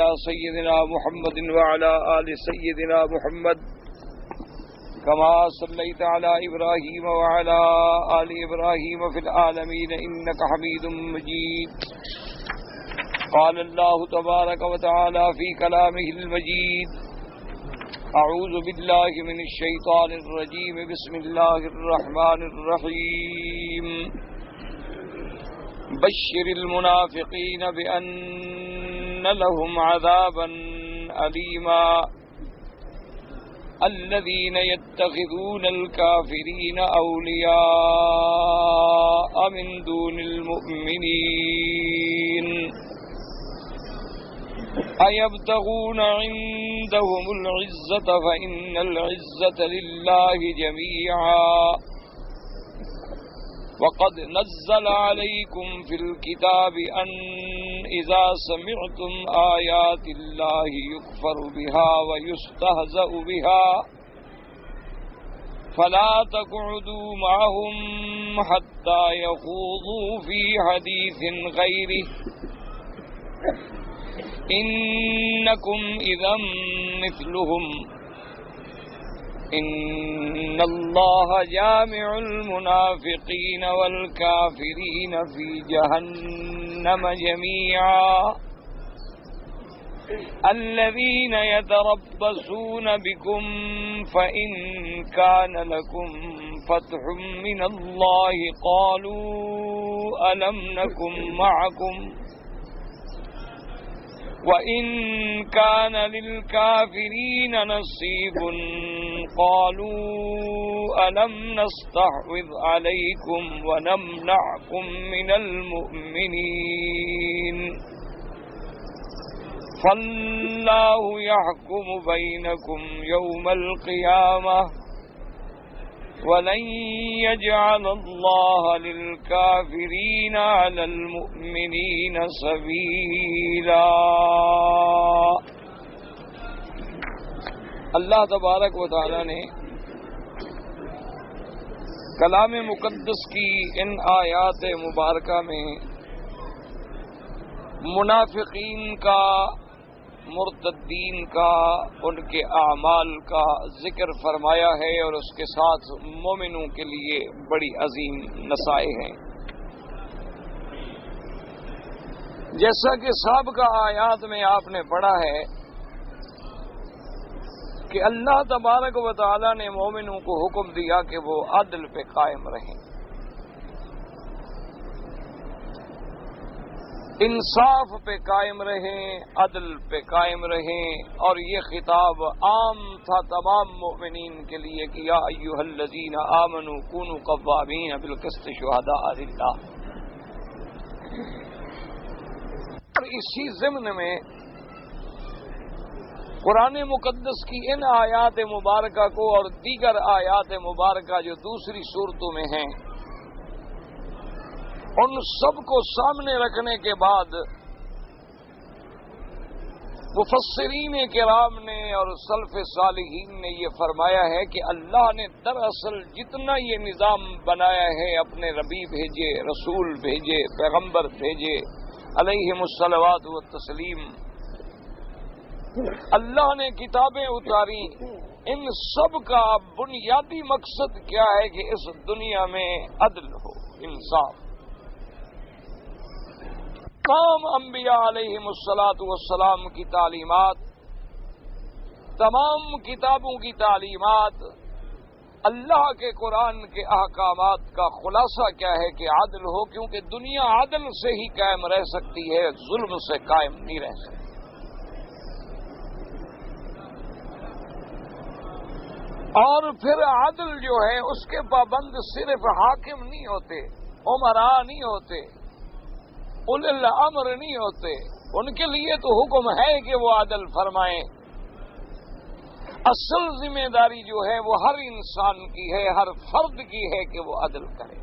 على سيدنا محمد وعلى آل سيدنا محمد كما صليت على إبراهيم وعلى آل إبراهيم في العالمين إنك حميد مجيد. قال الله تبارك وتعالى في كلامه المجيد: أعوذ بالله من الشيطان الرجيم بسم الله الرحمن الرحيم. بشر المنافقين بأن لهم عذابا أليما الذين يتخذون الكافرين أولياء من دون المؤمنين أيبتغون عندهم العزة فإن العزة لله جميعا. وقد نزل عليكم في الكتاب أن إذا سمعتم آيات الله يكفر بها ويستهزأ بها فلا تقعدوا معهم حتى يخوضوا في حديث غيره إنكم إذا مثلهم إن الله جامع المنافقين والكافرين في جهنم جميعا. الذين يتربصون بكم فإن كان لكم فتح من الله قالوا ألم نكن معكم وَإِن كَانَ لِلْكَافِرِينَ نَصِيبٌ قَالُوا أَلَمْ نَسْتَحْوِذْ عَلَيْكُمْ وَنَمْنَعْكُمْ مِنَ الْمُؤْمِنِينَ فَاللَّهُ يَحْكُمُ بَيْنَكُمْ يَوْمَ الْقِيَامَةِ وَلَن يَجْعَلَ اللَّهَ لِلْكَافِرِينَ عَلَى الْمُؤْمِنِينَ سَبِيلًا. اللہ تبارک و تعالی نے کلام مقدس کی ان آیات مبارکہ میں منافقین کا، مرتدین کا، ان کے اعمال کا ذکر فرمایا ہے اور اس کے ساتھ مومنوں کے لیے بڑی عظیم نصائح ہیں. جیسا کہ سابقہ آیات میں آپ نے پڑھا ہے کہ اللہ تبارک و تعالی نے مومنوں کو حکم دیا کہ وہ عدل پہ قائم رہیں، انصاف پہ قائم رہیں، عدل پہ قائم رہیں. اور یہ خطاب عام تھا تمام مومنین کے لیے کہ یا ایھا الذین آمنوا کونوا قوامین بالقسط شہداء للہ. اور اسی ضمن میں قرآن مقدس کی ان آیات مبارکہ کو اور دیگر آیات مبارکہ جو دوسری صورتوں میں ہیں ان سب کو سامنے رکھنے کے بعد مفسرین کرام نے اور سلف صالحین نے یہ فرمایا ہے کہ اللہ نے دراصل جتنا یہ نظام بنایا ہے، اپنے نبی بھیجے، رسول بھیجے، پیغمبر بھیجے علیہم الصلوات والتسلیم، اللہ نے کتابیں اتاری، ان سب کا بنیادی مقصد کیا ہے کہ اس دنیا میں عدل ہو، انصاف. تمام انبیاء علیہم الصلاۃ کی تعلیمات، تمام کتابوں کی تعلیمات، اللہ کے قرآن کے احکامات کا خلاصہ کیا ہے کہ عدل ہو، کیونکہ دنیا عدل سے ہی قائم رہ سکتی ہے، ظلم سے قائم نہیں رہ سکتی. اور پھر عدل جو ہے اس کے پابند صرف حاکم نہیں ہوتے، امراء نہیں ہوتے، اولی الامر نہیں ہوتے. ان کے لیے تو حکم ہے کہ وہ عدل فرمائیں. اصل ذمہ داری جو ہے وہ ہر انسان کی ہے، ہر فرد کی ہے کہ وہ عدل کرے.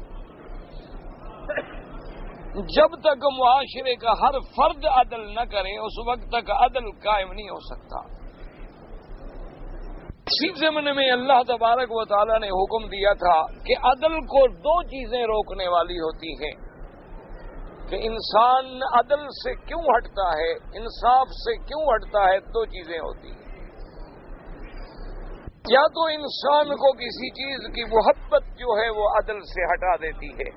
جب تک معاشرے کا ہر فرد عدل نہ کرے اس وقت تک عدل قائم نہیں ہو سکتا. اسی ضمن میں اللہ تبارک و تعالی نے حکم دیا تھا کہ عدل کو دو چیزیں روکنے والی ہوتی ہیں. کہ انسان عدل سے کیوں ہٹتا ہے، انصاف سے کیوں ہٹتا ہے، دو چیزیں ہوتی ہیں۔ یا تو انسان کو کسی چیز کی محبت جو ہے وہ عدل سے ہٹا دیتی ہے،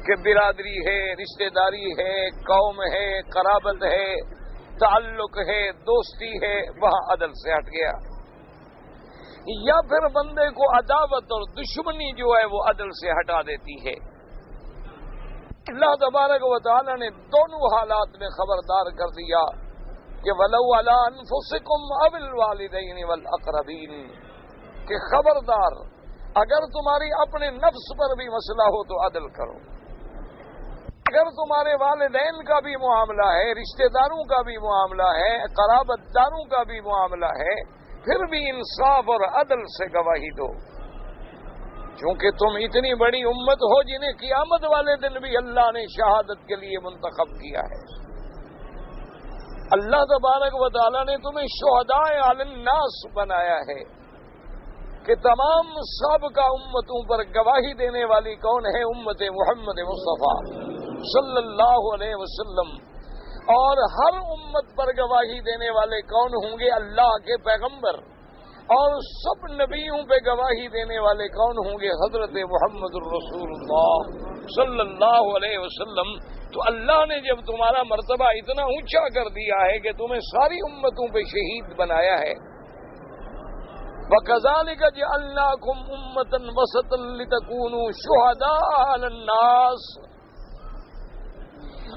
کہ برادری ہے، رشتہ داری ہے، قوم ہے، قرابت ہے، تعلق ہے، دوستی ہے، وہاں عدل سے ہٹ گیا۔ یا پھر بندے کو عداوت اور دشمنی جو ہے وہ عدل سے ہٹا دیتی ہے۔ اللہ تبارک و تعالی نے دونوں حالات میں خبردار کر دیا کہ وَلَوْ عَلَىٰ أَنفُسِكُمْ أَوِ الْوَالِدَيْنِ وَالْأَقْرَبِينَ، کہ خبردار اگر تمہاری اپنے نفس پر بھی مسئلہ ہو تو عدل کرو، اگر تمہارے والدین کا بھی معاملہ ہے، رشتہ داروں کا بھی معاملہ ہے، قرابت داروں کا بھی معاملہ ہے، پھر بھی انصاف اور عدل سے گواہی دو، چونکہ تم اتنی بڑی امت ہو جنہیں قیامت والے دن بھی اللہ نے شہادت کے لیے منتخب کیا ہے۔ اللہ تبارک و تعالی نے تمہیں شہداء علی الناس بنایا ہے کہ تمام سابقہ امتوں پر گواہی دینے والی کون ہے؟ امت محمد مصطفیٰ صلی اللہ علیہ وسلم۔ اور ہر امت پر گواہی دینے والے کون ہوں گے؟ اللہ کے پیغمبر۔ اور سب نبیوں پہ گواہی دینے والے کون ہوں گے؟ حضرت محمد الرسول اللہ صلی اللہ علیہ وسلم۔ تو اللہ نے جب تمہارا مرتبہ اتنا اونچا کر دیا ہے کہ تمہیں ساری امتوں پہ شہید بنایا ہے، وَكَذَلِكَ جَعَلْنَاكُمْ أُمَّةً وَسَطًا لِتَكُونُوا شُهَدَاءَ عَلَى النَّاسِ،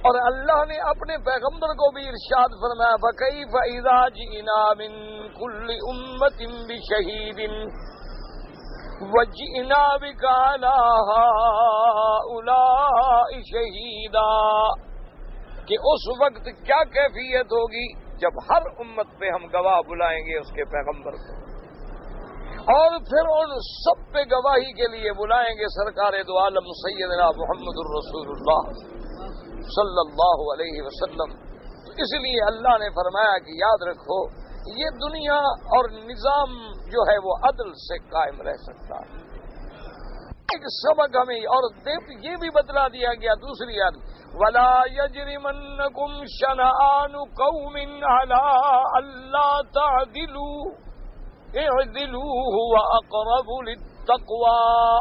اور اللہ نے اپنے پیغمبر کو بھی ارشاد فرمایا فَكَيْفَ إِذَا جِئْنَا مِن كُلِّ أُمَّةٍ بِشَهِيدٍ وَجِئْنَا بِكَ عَلَىٰ هَٰؤُلَاءِ شَهِيدًا، کہ اس وقت کیا کیفیت ہوگی جب ہر امت پہ ہم گواہ بلائیں گے اس کے پیغمبر کو، اور پھر ان سب پہ گواہی کے لیے بلائیں گے سرکار دو عالم سیدنا محمد الرسول اللہ صلی اللہ علیہ وسلم۔ تو اس لیے اللہ نے فرمایا کہ یاد رکھو یہ دنیا اور نظام جو ہے وہ عدل سے قائم رہ سکتا ہے۔ ایک سبق ہمیں اور یہ بھی بتلا دیا گیا دوسری آیت وَلَا يَجْرِمَنَّكُمْ شَنَآنُ قَوْمٍ عَلَىٰ أَلَّا تَعْدِلُوا اعْدِلُوا هُوَ أَقْرَبُ لِلتَّقْوَىٰ،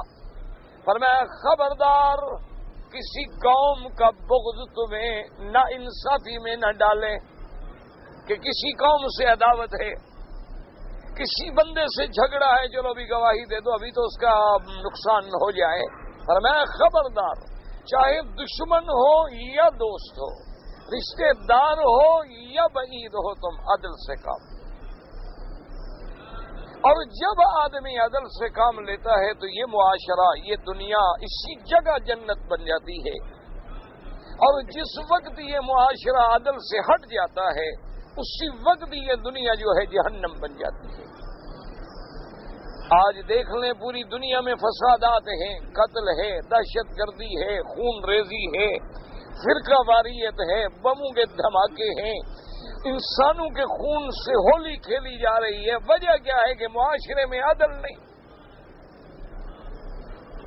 فرمایا خبردار کسی قوم کا بغض تمہیں نا انصافی میں نہ ڈالے، کہ کسی قوم سے عداوت ہے، کسی بندے سے جھگڑا ہے، چلو بھی گواہی دے دو ابھی تو اس کا نقصان نہ ہو جائے، فرمایا خبردار چاہے دشمن ہو یا دوست ہو، رشتہ دار ہو یا بعید ہو، تم عدل سے کام۔ اور جب آدمی عدل سے کام لیتا ہے تو یہ معاشرہ، یہ دنیا اسی جگہ جنت بن جاتی ہے، اور جس وقت یہ معاشرہ عدل سے ہٹ جاتا ہے اسی وقت یہ دنیا جو ہے جہنم بن جاتی ہے۔ آج دیکھ لیں پوری دنیا میں فسادات ہیں، قتل ہے، دہشت گردی ہے، خون ریزی ہے، فرقہ واریت ہے، بموں کے دھماکے ہیں، انسانوں کے خون سے ہولی کھیلی جا رہی ہے۔ وجہ کیا ہے کہ معاشرے میں عدل نہیں،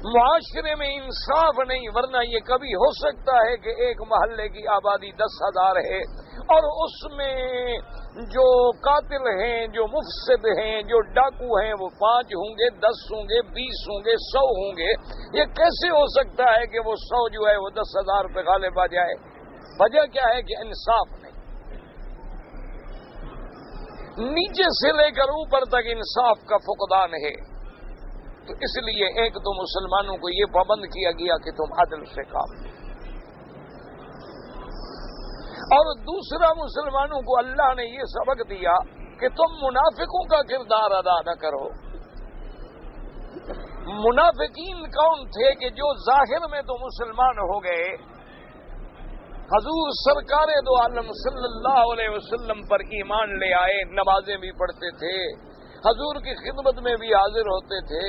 معاشرے میں انصاف نہیں، ورنہ یہ کبھی ہو سکتا ہے کہ ایک محلے کی آبادی 10,000 ہے اور اس میں جو قاتل ہیں، جو مفسد ہیں، جو ڈاکو ہیں وہ 5 ہوں گے، 10 ہوں گے، 20 ہوں گے، 100 ہوں گے۔ یہ کیسے ہو سکتا ہے کہ وہ 100 جو ہے وہ 10,000 پہ غالب آ جائے؟ وجہ کیا ہے کہ انصاف نہیں، نیچے سے لے کر اوپر تک انصاف کا فقدان ہے۔ تو اس لیے ایک تو مسلمانوں کو یہ پابند کیا گیا کہ تم عدل سے کام لو، اور دوسرا مسلمانوں کو اللہ نے یہ سبق دیا کہ تم منافقوں کا کردار ادا نہ کرو۔ منافقین کون تھے کہ جو ظاہر میں تو مسلمان ہو گئے، حضور سرکار دو عالم صلی اللہ علیہ وسلم پر ایمان لے آئے، نمازیں بھی پڑھتے تھے، حضور کی خدمت میں بھی حاضر ہوتے تھے،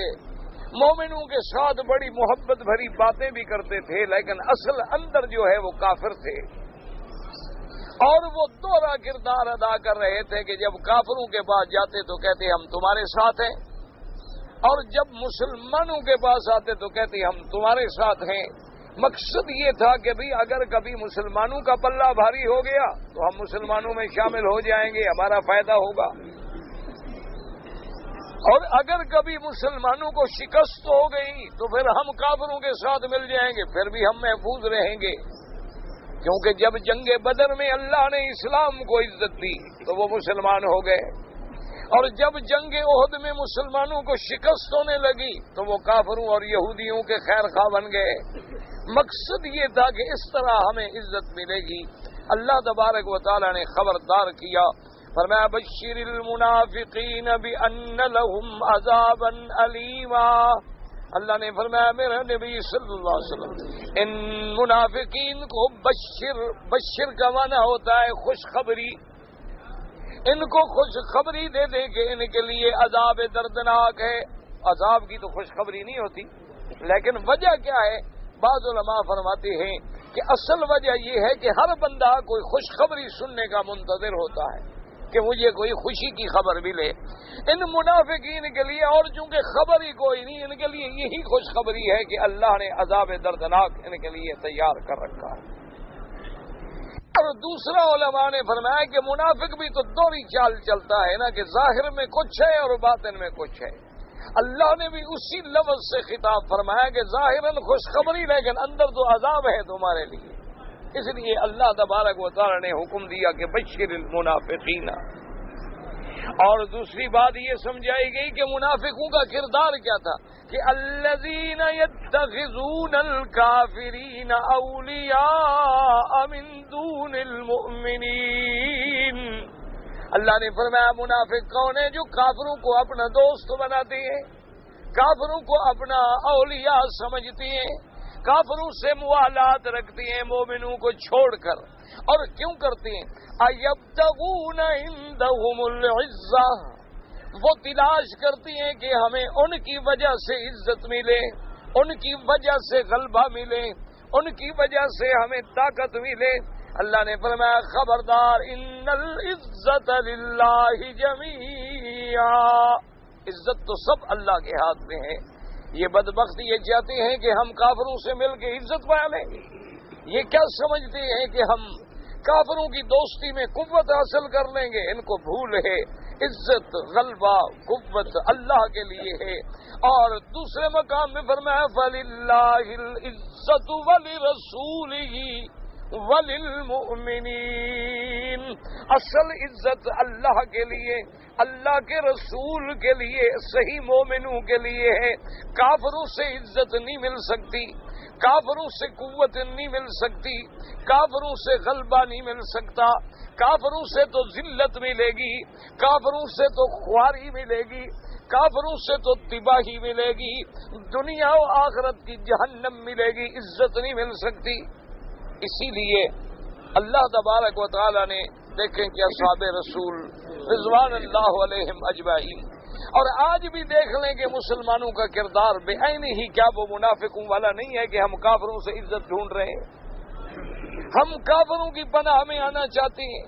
مومنوں کے ساتھ بڑی محبت بھری باتیں بھی کرتے تھے، لیکن اصل اندر جو ہے وہ کافر تھے، اور وہ دوہرا کردار ادا کر رہے تھے کہ جب کافروں کے پاس جاتے تو کہتے ہم تمہارے ساتھ ہیں، اور جب مسلمانوں کے پاس آتے تو کہتے ہم تمہارے ساتھ ہیں۔ مقصد یہ تھا کہ بھی اگر کبھی مسلمانوں کا پلہ بھاری ہو گیا تو ہم مسلمانوں میں شامل ہو جائیں گے، ہمارا فائدہ ہوگا، اور اگر کبھی مسلمانوں کو شکست ہو گئی تو پھر ہم کافروں کے ساتھ مل جائیں گے، پھر بھی ہم محفوظ رہیں گے، کیونکہ جب جنگ بدر میں اللہ نے اسلام کو عزت دی تو وہ مسلمان ہو گئے، اور جب جنگ احد میں مسلمانوں کو شکست ہونے لگی تو وہ کافروں اور یہودیوں کے خیر خواہ بن گئے۔ مقصد یہ تھا کہ اس طرح ہمیں عزت ملے گی۔ اللہ تبارک و تعالی نے خبردار کیا، فرمایا بشر المنافقین بان لهم عذابا علیما۔ اللہ نے فرمایا میرے نبی صلی اللہ علیہ وسلم ان منافقین کو بشر کا معنی ہوتا ہے خوشخبری، ان کو خوشخبری دے دیں کہ ان کے لیے عذاب دردناک ہے۔ عذاب کی تو خوشخبری نہیں ہوتی، لیکن وجہ کیا ہے؟ بعض علماء فرماتے ہیں کہ اصل وجہ یہ ہے کہ ہر بندہ کوئی خوشخبری سننے کا منتظر ہوتا ہے کہ مجھے کوئی خوشی کی خبر ملے۔ ان منافقین کے لیے اور چونکہ خبر ہی کوئی نہیں، ان کے لیے یہی خوشخبری ہے کہ اللہ نے عذاب دردناک ان کے لیے تیار کر رکھا ہے۔ اور دوسرا علماء نے فرمایا کہ منافق بھی تو دوہری چال چلتا ہے نا، کہ ظاہر میں کچھ ہے اور باطن میں کچھ ہے۔ اللہ نے بھی اسی لفظ سے خطاب فرمایا کہ ظاہراً خوشخبری لیکن اندر تو عذاب ہے تمہارے لیے۔ اس لیے اللہ تبارک و تعالی نے حکم دیا کہ بشر المنافقین۔ اور دوسری بات یہ سمجھائی گئی کہ منافقوں کا کردار کیا تھا، کہ الذین یتخذون الکافرین اولیاء من دون المؤمنین۔ اللہ نے فرمایا منافق کون ہے؟ جو کافروں کو اپنا دوست بناتے ہیں، کافروں کو اپنا اولیاء سمجھتے ہیں، کافروں سے موالات رکھتے ہیں مومنوں کو چھوڑ کر۔ اور کیوں کرتے ہیں؟ ایبتغون عندهم العزہ، وہ تلاش کرتی ہیں کہ ہمیں ان کی وجہ سے عزت ملے، ان کی وجہ سے غلبہ ملے، ان کی وجہ سے ہمیں طاقت ملے۔ اللہ نے فرمایا خبردار ان العزت للہ جمیعا، عزت تو سب اللہ کے ہاتھ میں ہے۔ یہ بدبخت یہ چاہتے ہیں کہ ہم کافروں سے مل کے عزت پا لیں، یہ کیا سمجھتے ہیں کہ ہم کافروں کی دوستی میں قوت حاصل کر لیں گے؟ ان کو بھول ہے، عزت غلبہ قوت اللہ کے لیے ہے۔ اور دوسرے مقام میں فرمایا فَلِلَّهِ الْعِزَّةُ وَلِرَسُولِهِ وَلِلْمُؤْمِنِينَ، اصل عزت اللہ کے لیے، اللہ کے رسول کے لیے، صحیح مومنوں کے لیے ہے۔ کافروں سے عزت نہیں مل سکتی، کافروں سے قوت نہیں مل سکتی، کافروں سے غلبہ نہیں مل سکتا، کافروں سے تو ذلت ملے گی، کافروں سے تو خواری ملے گی، کافروں سے تو تباہی ملے گی، دنیا و آخرت کی جہنم ملے گی، عزت نہیں مل سکتی۔ اسی لیے اللہ تبارک و تعالی نے دیکھیں کہ اصحاب رسول رضوان اللہ علیہم اجمعین، اور آج بھی دیکھ لیں کہ مسلمانوں کا کردار بے عین ہی کیا وہ منافقوں والا نہیں ہے کہ ہم کافروں سے عزت ڈھونڈ رہے ہیں، ہم کافروں کی پناہ میں آنا چاہتے ہیں،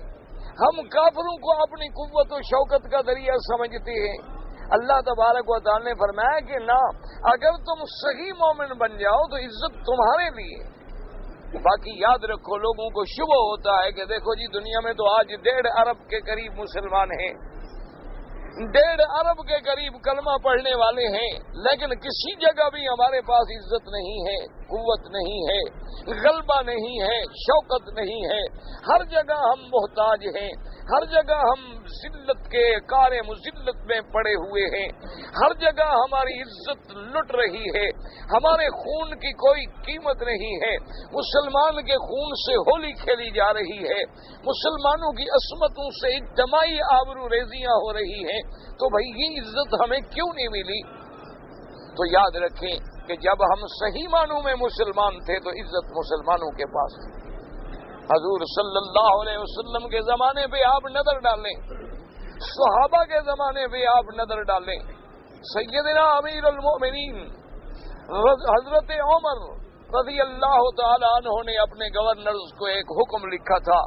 ہم کافروں کو اپنی قوت و شوکت کا ذریعہ سمجھتے ہیں۔ اللہ تبارک و تعالی نے فرمایا کہ نہ، اگر تم صحیح مومن بن جاؤ تو عزت تمہارے لیے۔ باقی یاد رکھو، لوگوں کو شبہ ہوتا ہے کہ دیکھو جی دنیا میں تو آج 1.5 ارب کے قریب مسلمان ہیں، 1.5 ارب کے قریب کلمہ پڑھنے والے ہیں، لیکن کسی جگہ بھی ہمارے پاس عزت نہیں ہے، قوت نہیں ہے، غلبہ نہیں ہے، شوکت نہیں ہے۔ ہر جگہ ہم محتاج ہیں، ہر جگہ ہم ذلت کے کار مذلت میں پڑے ہوئے ہیں، ہر جگہ ہماری عزت لٹ رہی ہے، ہمارے خون کی کوئی قیمت نہیں ہے، مسلمان کے خون سے ہولی کھیلی جا رہی ہے، مسلمانوں کی عصمتوں سے اجتماعی آبرو ریزیاں ہو رہی ہیں، تو بھئی یہ عزت ہمیں کیوں نہیں ملی؟ تو یاد رکھیں کہ جب ہم صحیح معنوں میں مسلمان تھے تو عزت مسلمانوں کے پاس تھی۔ حضور صلی اللہ علیہ وسلم کے زمانے پہ آپ نظر ڈالیں، صحابہ کے زمانے پہ آپ نظر ڈالیں، سیدنا امیر المؤمنین حضرت عمر رضی اللہ تعالی عنہ نے اپنے گورنرز کو ایک حکم لکھا تھا۔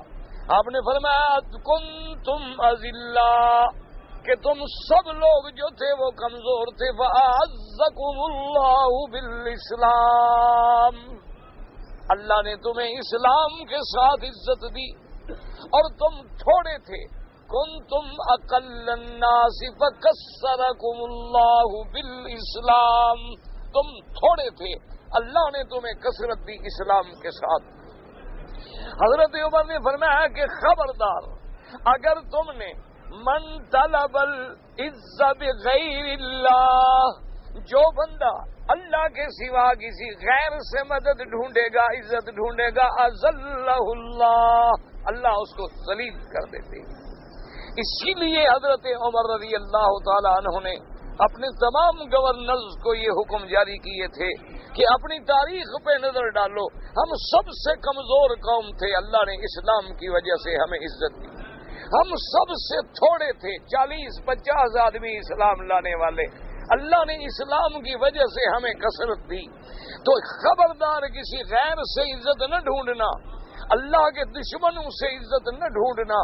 آپ نے فرمایا کنتم اذلاء، کہ تم سب لوگ جو تھے وہ کمزور تھے، فاعزکم اللہ بالاسلام، اللہ نے تمہیں اسلام کے ساتھ عزت دی اور تم تھوڑے تھے. کنتم اقل الناس فکثرکم اللہ بالاسلام. تم تھوڑے تھے، اللہ نے تمہیں کثرت دی اسلام کے ساتھ. حضرت عمر نے فرمایا کہ خبردار، اگر تم نے من طلب العزت بغیر اللہ، جو بندہ اللہ کے سوا کسی غیر سے مدد ڈھونڈے گا، عزت ڈھونڈے گا، اذلہ اللہ، اللہ اس کو ذلیل کر دیتے. اسی لیے حضرت عمر رضی اللہ تعالی عنہ نے اپنے تمام گورنرز کو یہ حکم جاری کیے تھے کہ اپنی تاریخ پہ نظر ڈالو، ہم سب سے کمزور قوم تھے، اللہ نے اسلام کی وجہ سے ہمیں عزت دی. ہم سب سے تھوڑے تھے، 40-50 آدمی اسلام لانے والے، اللہ نے اسلام کی وجہ سے ہمیں کثرت دی. تو خبردار کسی غیر سے عزت نہ ڈھونڈنا، اللہ کے دشمنوں سے عزت نہ ڈھونڈنا،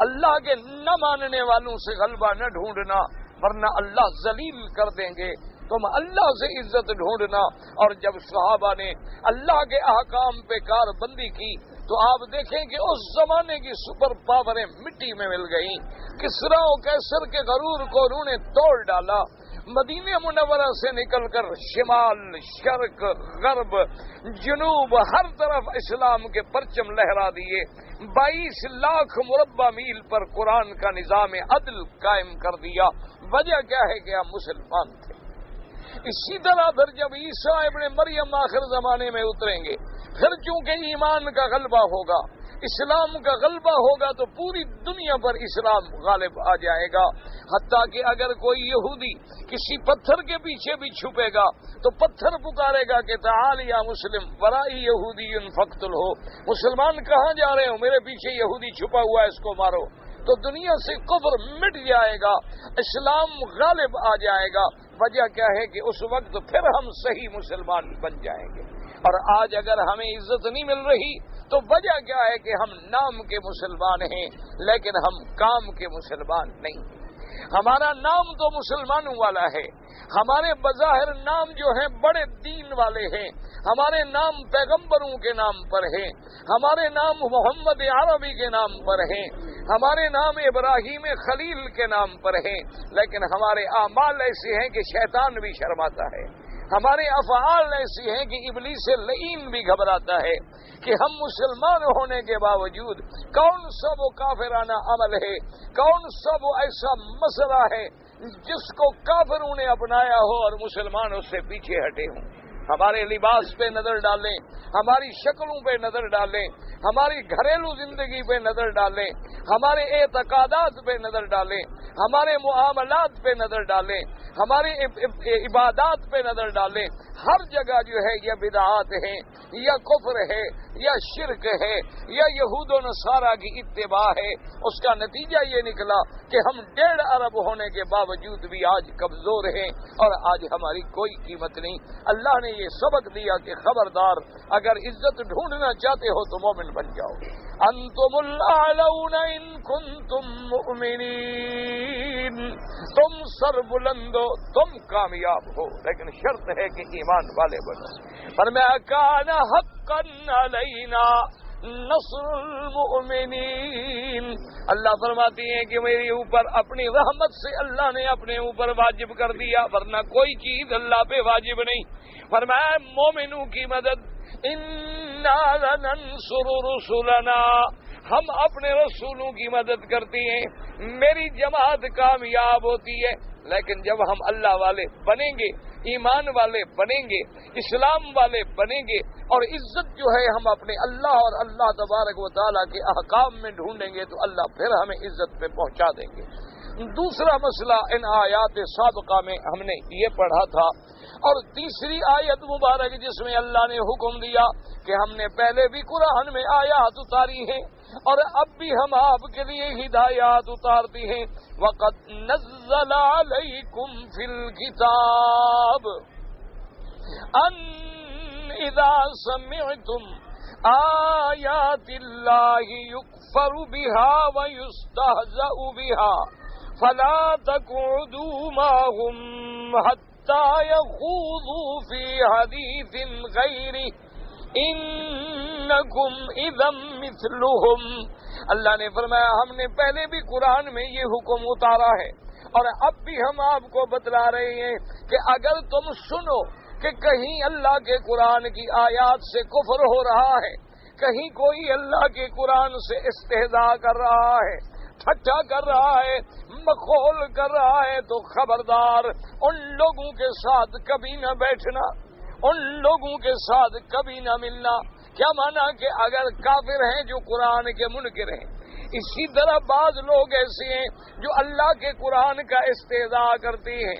اللہ کے نہ ماننے والوں سے غلبہ نہ ڈھونڈنا، ورنہ اللہ ذلیل کر دیں گے. تم اللہ سے عزت ڈھونڈنا. اور جب صحابہ نے اللہ کے احکام پہ کار بندی کی تو آپ دیکھیں کہ اس زمانے کی سپر پاوریں مٹی میں مل گئیں. کسریٰ و قیصر کے غرور کو انہوں نے توڑ ڈالا. مدینہ منورہ سے نکل کر شمال، شرق، غرب، جنوب، ہر طرف اسلام کے پرچم لہرا دیے. 22 لاکھ مربع میل پر قرآن کا نظام عدل قائم کر دیا. وجہ کیا ہے کہ ہم مسلمان تھے. اسی طرح پھر جب عیسیٰ ابن مریم آخر زمانے میں اتریں گے، پھر چونکہ ایمان کا غلبہ ہوگا، اسلام کا غلبہ ہوگا، تو پوری دنیا پر اسلام غالب آ جائے گا. حتیٰ کہ اگر کوئی یہودی کسی پتھر کے پیچھے بھی چھپے گا تو پتھر پکارے گا کہ تعال یا مسلم ورائی یہودی فقتلہ، مسلمان کہاں جا رہے ہو، میرے پیچھے یہودی چھپا ہوا ہے، اس کو مارو. تو دنیا سے کفر مٹ جائے گا، اسلام غالب آ جائے گا. وجہ کیا ہے کہ اس وقت پھر ہم صحیح مسلمان بن جائیں گے. اور آج اگر ہمیں عزت نہیں مل رہی تو وجہ کیا ہے کہ ہم نام کے مسلمان ہیں لیکن ہم کام کے مسلمان نہیں. ہمارا نام تو مسلمانوں والا ہے، ہمارے بظاہر نام جو ہیں بڑے دین والے ہیں، ہمارے نام پیغمبروں کے نام پر ہیں، ہمارے نام محمد عربی کے نام پر ہیں، ہمارے نام ابراہیم خلیل کے نام پر ہیں، لیکن ہمارے اعمال ایسے ہیں کہ شیطان بھی شرماتا ہے. ہمارے افعال ایسی ہیں کہ ابلیس لعین بھی گھبراتا ہے کہ ہم مسلمان ہونے کے باوجود کون سا وہ کافرانہ عمل ہے، کون سا وہ ایسا مسئلہ ہے جس کو کافروں نے اپنایا ہو اور مسلمان اس سے پیچھے ہٹے ہوں. ہمارے لباس پہ نظر ڈالیں، ہماری شکلوں پہ نظر ڈالیں، ہماری گھریلو زندگی پہ نظر ڈالیں، ہمارے اعتقادات پہ نظر ڈالیں، ہمارے معاملات پہ نظر ڈالیں، ہماری عبادات پہ نظر ڈالیں. ہر جگہ جو ہے یہ بدعات ہیں، یا کفر ہے، یا شرک ہے، یا یہود و نصارہ کی اتباع ہے. اس کا نتیجہ یہ نکلا کہ ہم 1.5 ارب ہونے کے باوجود بھی آج کمزور ہیں اور آج ہماری کوئی قیمت نہیں. اللہ نے یہ سبق دیا کہ خبردار، اگر عزت ڈھونڈنا چاہتے ہو تو مومن بن جاؤ. انتم الاعلون ان کنتم مؤمنین، تم سر بلند ہو، تم کامیاب ہو، لیکن شرط ہے کہ ایمان والے بنو. فرمایا کان حقا علینا نصر المؤمنین. اللہ فرماتی ہیں کہ میرے اوپر اپنی رحمت سے اللہ نے اپنے اوپر واجب کر دیا، ورنہ کوئی چیز اللہ پہ واجب نہیں. فرمایا مومنوں کی مدد، انا لننصر رسلنا، ہم اپنے رسولوں کی مدد کرتے ہیں. میری جماعت کامیاب ہوتی ہے، لیکن جب ہم اللہ والے بنیں گے، ایمان والے بنیں گے، اسلام والے بنیں گے، اور عزت جو ہے ہم اپنے اللہ اور اللہ تبارک و تعالیٰ کے احکام میں ڈھونڈیں گے تو اللہ پھر ہمیں عزت پہ پہنچا دیں گے. دوسرا مسئلہ ان آیات سابقہ میں ہم نے یہ پڑھا تھا، اور تیسری آیت مبارک جس میں اللہ نے حکم دیا کہ ہم نے پہلے بھی قرآن میں آیات اتاری ہیں اور اب بھی ہم آپ کے لیے ہدایات اتارتی ہیں. وَقَدْ نَزَّلَ عَلَيْكُمْ فِي الْكِتَابِ أَنْ إِذَا سَمِعْتُمْ آيَاتِ اللَّهِ يُكْفَرُ بِهَا وَيُسْتَهْزَأُ بِهَا فَلَا تَقْعُدُوا مَعَهُمْ حَتَّى يَخُوضُوا فِي حَدِيثٍ غَيْرِهِ انکم اذا مثلہم، اللہ نے فرمایا ہم نے پہلے بھی قرآن میں یہ حکم اتارا ہے اور اب بھی ہم آپ کو بتلا رہے ہیں کہ اگر تم سنو کہ کہیں اللہ کے قرآن کی آیات سے کفر ہو رہا ہے، کہیں کوئی اللہ کے قرآن سے استہزاء کر رہا ہے، ٹھٹھا کر رہا ہے، مخول کر رہا ہے، تو خبردار ان لوگوں کے ساتھ کبھی نہ بیٹھنا، ان لوگوں کے ساتھ کبھی نہ ملنا۔ کیا مانا کہ اگر کافر ہیں جو قرآن کے منکر ہیں، اسی طرح بعض لوگ ایسے ہیں جو اللہ کے قرآن کا استہزاء کرتے ہیں،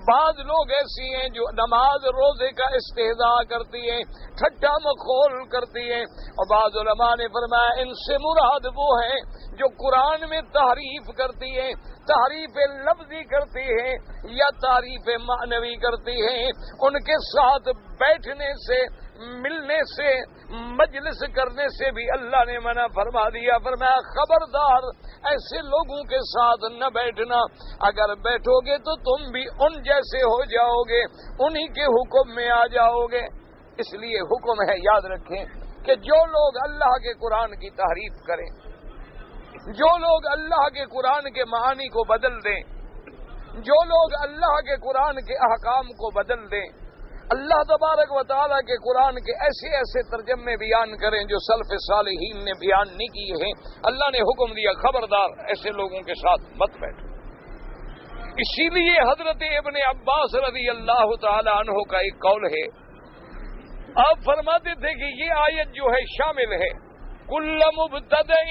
بعض لوگ ایسے ہیں جو نماز روزے کا استہزاء کرتی ہیں، ٹھٹھا مخول کرتی ہیں، اور بعض علماء نے فرمایا ان سے مراد وہ ہیں جو قرآن میں تحریف کرتی ہیں، تحریف لفظی کرتی ہیں یا تعریف معنوی کرتی ہیں، ان کے ساتھ بیٹھنے سے، ملنے سے، مجلس کرنے سے بھی اللہ نے منع فرما دیا۔ فرمایا خبردار ایسے لوگوں کے ساتھ نہ بیٹھنا، اگر بیٹھو گے تو تم بھی ان جیسے ہو جاؤ گے، انہی کے حکم میں آ جاؤ گے۔ اس لیے حکم ہے، یاد رکھیں کہ جو لوگ اللہ کے قرآن کی تحریف کریں، جو لوگ اللہ کے قرآن کے معانی کو بدل دیں، جو لوگ اللہ کے قرآن کے احکام کو بدل دیں، اللہ تبارک و تعالیٰ کے قرآن کے ایسے ایسے ترجمے بیان کریں جو سلف صالحین نے بیان نہیں کیے ہیں، اللہ نے حکم دیا خبردار ایسے لوگوں کے ساتھ مت بیٹھو۔ اسی لیے حضرت ابن عباس رضی اللہ تعالی عنہ کا ایک قول ہے، آپ فرماتے تھے کہ یہ آیت جو ہے شامل ہے کل مبتدع،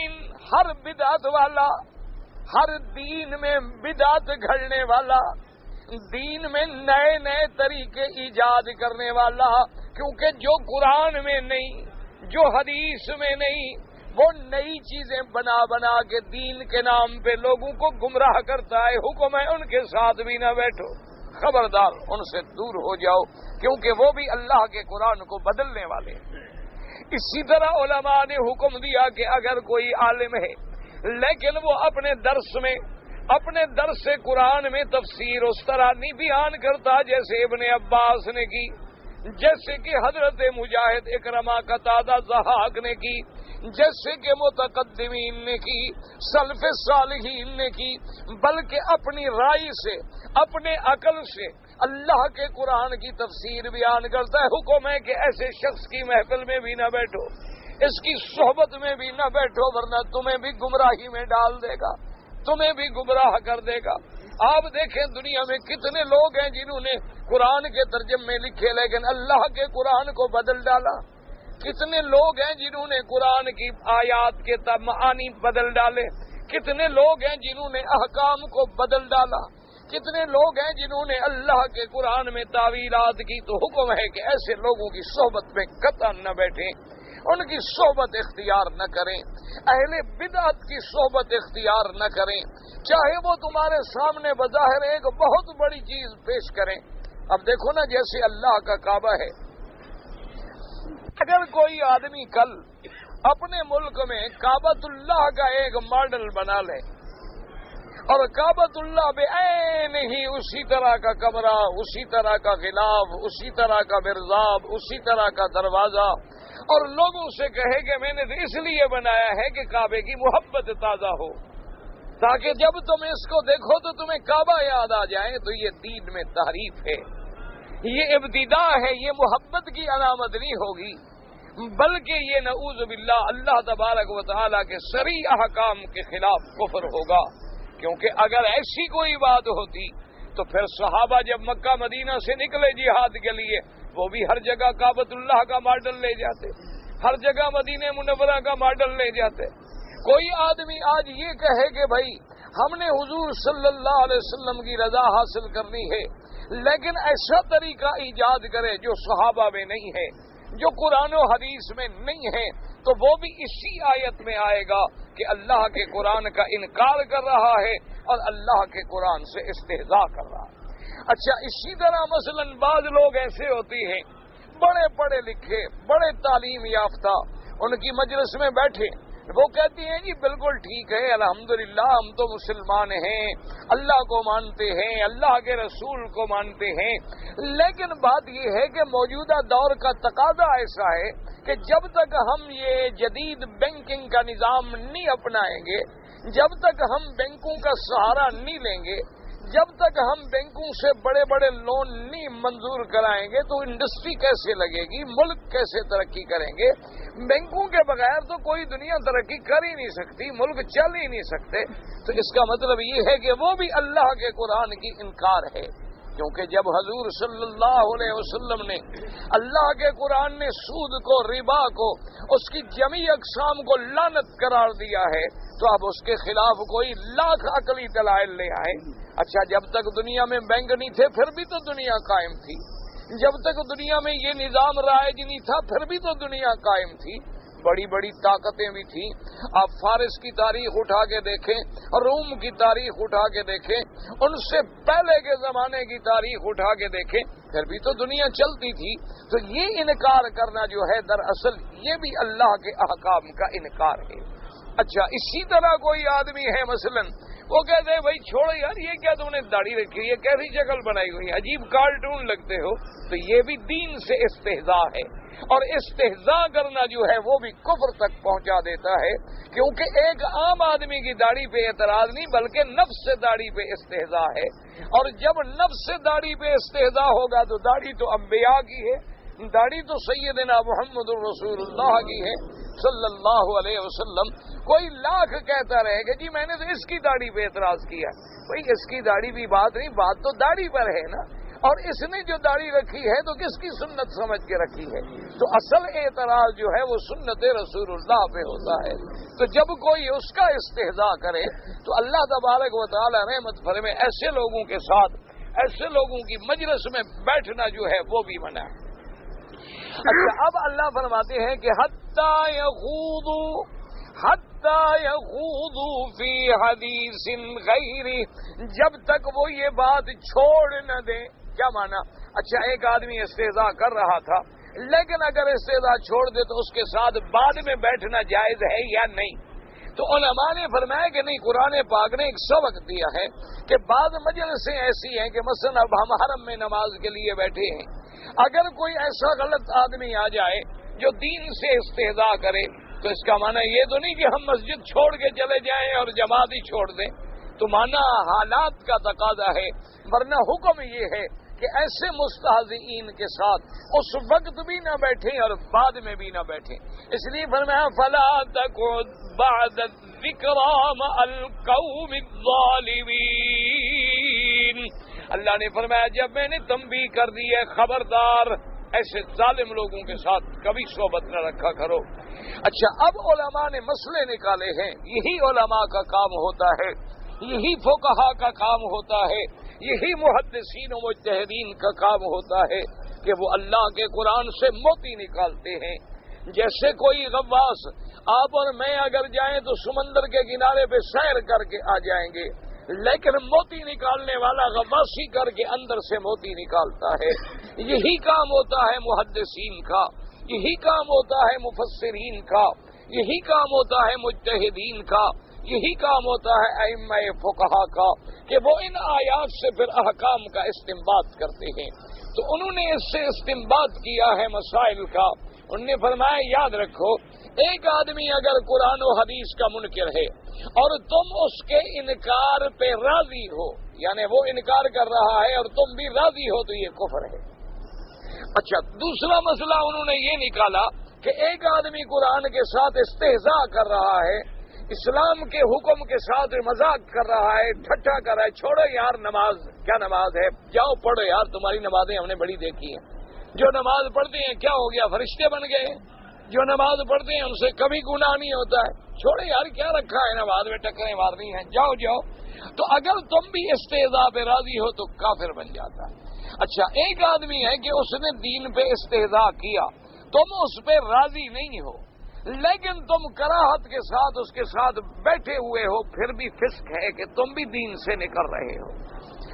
ہر بدعت والا، ہر دین میں بدعت گھڑنے والا، دین میں نئے نئے طریقے ایجاد کرنے والا، کیونکہ جو قرآن میں نہیں، جو حدیث میں نہیں، وہ نئی چیزیں بنا بنا کے دین کے نام پہ لوگوں کو گمراہ کرتا ہے۔ حکم ہے ان کے ساتھ بھی نہ بیٹھو، خبردار ان سے دور ہو جاؤ، کیونکہ وہ بھی اللہ کے قرآن کو بدلنے والے ہیں۔ اسی طرح علماء نے حکم دیا کہ اگر کوئی عالم ہے لیکن وہ اپنے درس قرآن میں تفسیر اس طرح نہیں بیان کرتا جیسے ابن عباس نے کی، جیسے کہ حضرت مجاہد، اکرمہ، قتادہ، ضحاک نے کی، جیسے کہ متقدمین نے کی، سلف صالحین نے کی، بلکہ اپنی رائے سے، اپنے عقل سے اللہ کے قرآن کی تفسیر بیان کرتا ہے، حکم ہے کہ ایسے شخص کی محفل میں بھی نہ بیٹھو، اس کی صحبت میں بھی نہ بیٹھو، ورنہ تمہیں بھی گمراہی میں ڈال دے گا، تمہیں بھی گمراہ کر دے گا۔ آپ دیکھیں دنیا میں کتنے لوگ ہیں جنہوں نے قرآن کے ترجمے لکھے لیکن اللہ کے قرآن کو بدل ڈالا، کتنے لوگ ہیں جنہوں نے قرآن کی آیات کے معانی بدل ڈالے، کتنے لوگ ہیں جنہوں نے احکام کو بدل ڈالا، کتنے لوگ ہیں جنہوں نے اللہ کے قرآن میں تعویلات کی۔ تو حکم ہے کہ ایسے لوگوں کی صحبت میں قطعاً نہ بیٹھیں، ان کی صحبت اختیار نہ کریں، اہل بدعت کی صحبت اختیار نہ کریں، چاہے وہ تمہارے سامنے بظاہر ایک بہت بڑی چیز پیش کریں۔ اب دیکھو نا، جیسے اللہ کا کعبہ ہے، اگر کوئی آدمی کل اپنے ملک میں کعبۃ اللہ کا ایک ماڈل بنا لے اور کعبۃ اللہ بعین ہی اسی طرح کا کمرہ، اسی طرح کا غلاف، اسی طرح کا مرزاب، اسی طرح کا دروازہ، اور لوگوں سے کہے کہ میں نے اس لیے بنایا ہے کہ کعبے کی محبت تازہ ہو، تاکہ جب تم اس کو دیکھو تو تمہیں کعبہ یاد آ جائے، تو یہ دین میں تحریف ہے، یہ ابتداء ہے، یہ محبت کی علامت نہیں ہوگی، بلکہ یہ نعوذ باللہ اللہ تبارک و تعالیٰ کے صریح احکام کے خلاف کفر ہوگا۔ کیونکہ اگر ایسی کوئی بات ہوتی تو پھر صحابہ جب مکہ مدینہ سے نکلے جہاد کے لیے، وہ بھی ہر جگہ کعبۃ اللہ کا ماڈل لے جاتے، ہر جگہ مدینہ منورہ کا ماڈل لے جاتے۔ کوئی آدمی آج یہ کہے کہ بھائی ہم نے حضور صلی اللہ علیہ وسلم کی رضا حاصل کرنی ہے، لیکن ایسا طریقہ ایجاد کرے جو صحابہ میں نہیں ہے، جو قرآن و حدیث میں نہیں ہے، تو وہ بھی اسی آیت میں آئے گا کہ اللہ کے قرآن کا انکار کر رہا ہے اور اللہ کے قرآن سے استہزاء کر رہا ہے۔ اچھا، اسی طرح مثلا بعض لوگ ایسے ہوتے ہیں، بڑے پڑھے لکھے، بڑے تعلیم یافتہ، ان کی مجلس میں بیٹھے وہ کہتی ہیں جی بالکل ٹھیک ہے، الحمدللہ ہم تو مسلمان ہیں، اللہ کو مانتے ہیں، اللہ کے رسول کو مانتے ہیں، لیکن بات یہ ہے کہ موجودہ دور کا تقاضا ایسا ہے کہ جب تک ہم یہ جدید بینکنگ کا نظام نہیں اپنائیں گے، جب تک ہم بینکوں کا سہارا نہیں لیں گے، جب تک ہم بینکوں سے بڑے بڑے لون نہیں منظور کرائیں گے تو انڈسٹری کیسے لگے گی، ملک کیسے ترقی کریں گے؟ بینکوں کے بغیر تو کوئی دنیا ترقی کر ہی نہیں سکتی، ملک چل ہی نہیں سکتے۔ تو اس کا مطلب یہ ہے کہ وہ بھی اللہ کے قرآن کی انکار ہے، کیونکہ جب حضور صلی اللہ علیہ وسلم نے اللہ کے قرآن نے سود کو، ربا کو، اس کی جمیع اقسام کو لعنت قرار دیا ہے، تو اب اس کے خلاف کوئی لاکھ عقلی دلائل لے آئے۔ اچھا، جب تک دنیا میں بینک نہیں تھے پھر بھی تو دنیا قائم تھی، جب تک دنیا میں یہ نظام رائج نہیں تھا پھر بھی تو دنیا قائم تھی، بڑی بڑی طاقتیں بھی تھیں۔ آپ فارس کی تاریخ اٹھا کے دیکھیں، روم کی تاریخ اٹھا کے دیکھیں، ان سے پہلے کے زمانے کی تاریخ اٹھا کے دیکھیں، پھر بھی تو دنیا چلتی تھی۔ تو یہ انکار کرنا جو ہے دراصل یہ بھی اللہ کے احکام کا انکار ہے۔ اچھا، اسی طرح کوئی آدمی ہے مثلاً وہ کہتے ہیں بھائی چھوڑو یار، یہ کیا تم نے داڑھی رکھی ہوئی ہے، کیسی شکل بنائی ہوئی ہے، عجیب کارٹون لگتے ہو۔ تو یہ بھی دین سے استہزاء ہے، اور استہزاء کرنا جو ہے وہ بھی کفر تک پہنچا دیتا ہے، کیونکہ ایک عام آدمی کی داڑھی پہ اعتراض نہیں بلکہ نفس سے داڑھی پہ استہزاء ہے، اور جب نفس سے داڑھی پہ استہزاء ہوگا تو داڑھی تو انبیاء کی ہے، داڑھی تو سیدنا محمد الرسول اللہ کی ہے صلی اللہ علیہ وسلم۔ کوئی لاکھ کہتا رہے کہ جی میں نے تو اس کی داڑھی پہ اعتراض کیا، بھئی اس کی داڑھی بھی بات نہیں، بات تو داڑھی پر ہے نا، اور اس نے جو داڑھی رکھی ہے تو کس کی سنت سمجھ کے رکھی ہے؟ تو اصل اعتراض جو ہے وہ سنت رسول اللہ پہ ہوتا ہے۔ تو جب کوئی اس کا استہزاء کرے تو اللہ تبارک و تعالی رحمت فرمائے ایسے لوگوں کے ساتھ، ایسے لوگوں کی مجلس میں بیٹھنا جو ہے وہ بھی منع ہے۔ اچھا، اب اللہ فرماتے ہیں کہ حتی یخوضوا فی حدیث غیری، جب تک وہ یہ بات چھوڑ نہ دیں۔ کیا مانا؟ اچھا، ایک آدمی استہزاء کر رہا تھا، لیکن اگر استہزاء چھوڑ دے تو اس کے ساتھ بعد میں بیٹھنا جائز ہے یا نہیں؟ تو علماء نے فرمایا کہ نہیں، قرآن پاک نے ایک سبق دیا ہے کہ بعض مجلسیں ایسی ہیں کہ مثلا اب ہم حرم میں نماز کے لیے بیٹھے ہیں، اگر کوئی ایسا غلط آدمی آ جائے جو دین سے استہزاء کرے تو اس کا معنی یہ تو نہیں کہ ہم مسجد چھوڑ کے چلے جائیں اور جماعت ہی چھوڑ دیں، تو معنی حالات کا تقاضا ہے، ورنہ حکم یہ ہے کہ ایسے مستہزئین کے ساتھ اس وقت بھی نہ بیٹھیں اور بعد میں بھی نہ بیٹھیں۔ اس لیے فرمایا فلا تقعد بعد الذکری مع القوم الظالمین۔ اللہ نے فرمایا جب میں نے تنبیہ کر دی ہے، خبردار ایسے ظالم لوگوں کے ساتھ کبھی صحبت نہ رکھا کرو۔ اچھا، اب علماء نے مسئلے نکالے ہیں، یہی علماء کا کام ہوتا ہے، یہی فقہاء کا کام ہوتا ہے، یہی محدثین و مجتہدین کا کام ہوتا ہے کہ وہ اللہ کے قرآن سے موتی نکالتے ہیں۔ جیسے کوئی غواص، آپ اور میں اگر جائیں تو سمندر کے کنارے پہ سیر کر کے آ جائیں گے، لیکن موتی نکالنے والا غواصی کر کے اندر سے موتی نکالتا ہے۔ یہی کام ہوتا ہے محدثین کا، یہی کام ہوتا ہے مفسرین کا، یہی کام ہوتا ہے مجتہدین کا، یہی کام ہوتا ہے ائمہ فقہا کا کہ وہ ان آیات سے پھر احکام کا استنباط کرتے ہیں۔ تو انہوں نے اس سے استنباط کیا ہے مسائل کا۔ انہوں نے فرمایا یاد رکھو، ایک آدمی اگر قرآن و حدیث کا منکر ہے اور تم اس کے انکار پہ راضی ہو، یعنی وہ انکار کر رہا ہے اور تم بھی راضی ہو، تو یہ کفر ہے۔ اچھا، دوسرا مسئلہ انہوں نے یہ نکالا کہ ایک آدمی قرآن کے ساتھ استہزاء کر رہا ہے، اسلام کے حکم کے ساتھ مذاق کر رہا ہے، ٹھٹھا کر رہا ہے، چھوڑو یار نماز، کیا نماز ہے، جاؤ پڑھو یار، تمہاری نمازیں ہم نے بڑی دیکھی ہیں، جو نماز پڑھتے ہیں کیا ہو گیا، فرشتے بن گئے، جو نماز پڑھتے ہیں ان سے کبھی گناہ نہیں ہوتا ہے، چھوڑے یار کیا رکھا ہے نماز میں، ٹکریں مارنی ہیں، جاؤ جاؤ۔ تو اگر تم بھی استہزاء پہ راضی ہو تو کافر بن جاتا ہے۔ اچھا، ایک آدمی ہے کہ اس نے دین پہ استہزاء کیا، تم اس پہ راضی نہیں ہو، لیکن تم کراہت کے ساتھ اس کے ساتھ بیٹھے ہوئے ہو، پھر بھی فسق ہے کہ تم بھی دین سے نکل رہے ہو۔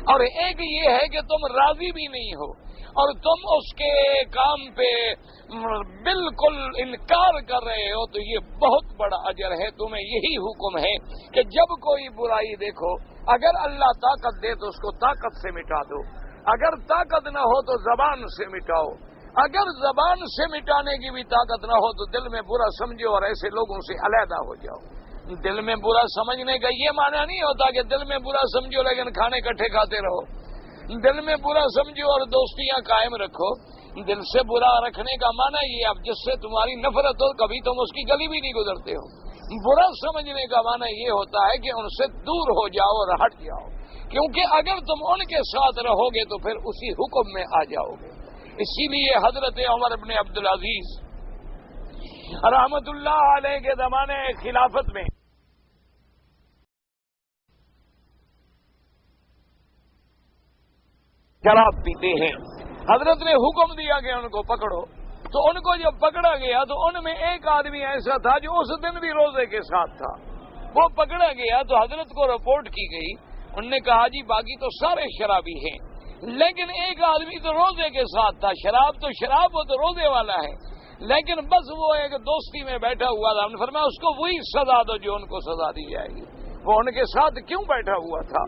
اور ایک یہ ہے کہ تم راضی بھی نہیں ہو اور تم اس کے کام پہ بالکل انکار کر رہے ہو، تو یہ بہت بڑا اجر ہے۔ تمہیں یہی حکم ہے کہ جب کوئی برائی دیکھو، اگر اللہ طاقت دے تو اس کو طاقت سے مٹا دو، اگر طاقت نہ ہو تو زبان سے مٹاؤ، اگر زبان سے مٹانے کی بھی طاقت نہ ہو تو دل میں برا سمجھو اور ایسے لوگوں سے علیحدہ ہو جاؤ۔ دل میں برا سمجھنے کا یہ معنی نہیں ہوتا کہ دل میں برا سمجھو لیکن کھانے کٹھے کھاتے رہو، دل میں برا سمجھو اور دوستیاں قائم رکھو۔ دل سے برا رکھنے کا معنی یہ، اب جس سے تمہاری نفرت ہو کبھی تم اس کی گلی بھی نہیں گزرتے ہو۔ برا سمجھنے کا معنی یہ ہوتا ہے کہ ان سے دور ہو جاؤ اور ہٹ جاؤ، کیونکہ اگر تم ان کے ساتھ رہو گے تو پھر اسی حکم میں آ جاؤ گے۔ اسی لیے حضرت عمر بن عبدالعزیز رحمت اللہ علیہ کے زمانے خلافت میں شراب پیتے ہیں، حضرت نے حکم دیا کہ ان کو پکڑو، تو ان کو جب پکڑا گیا تو ان میں ایک آدمی ایسا تھا جو اس دن بھی روزے کے ساتھ تھا۔ وہ پکڑا گیا تو حضرت کو رپورٹ کی گئی، انہوں نے کہا جی باقی تو سارے شرابی ہیں لیکن ایک آدمی تو روزے کے ساتھ تھا، شراب تو شراب، وہ تو روزے والا ہے، لیکن بس وہ ایک دوستی میں بیٹھا ہوا تھا۔ ہم نے فرمایا اس کو وہی سزا دو جو ان کو سزا دی جائے گی، وہ ان کے ساتھ کیوں بیٹھا ہوا تھا؟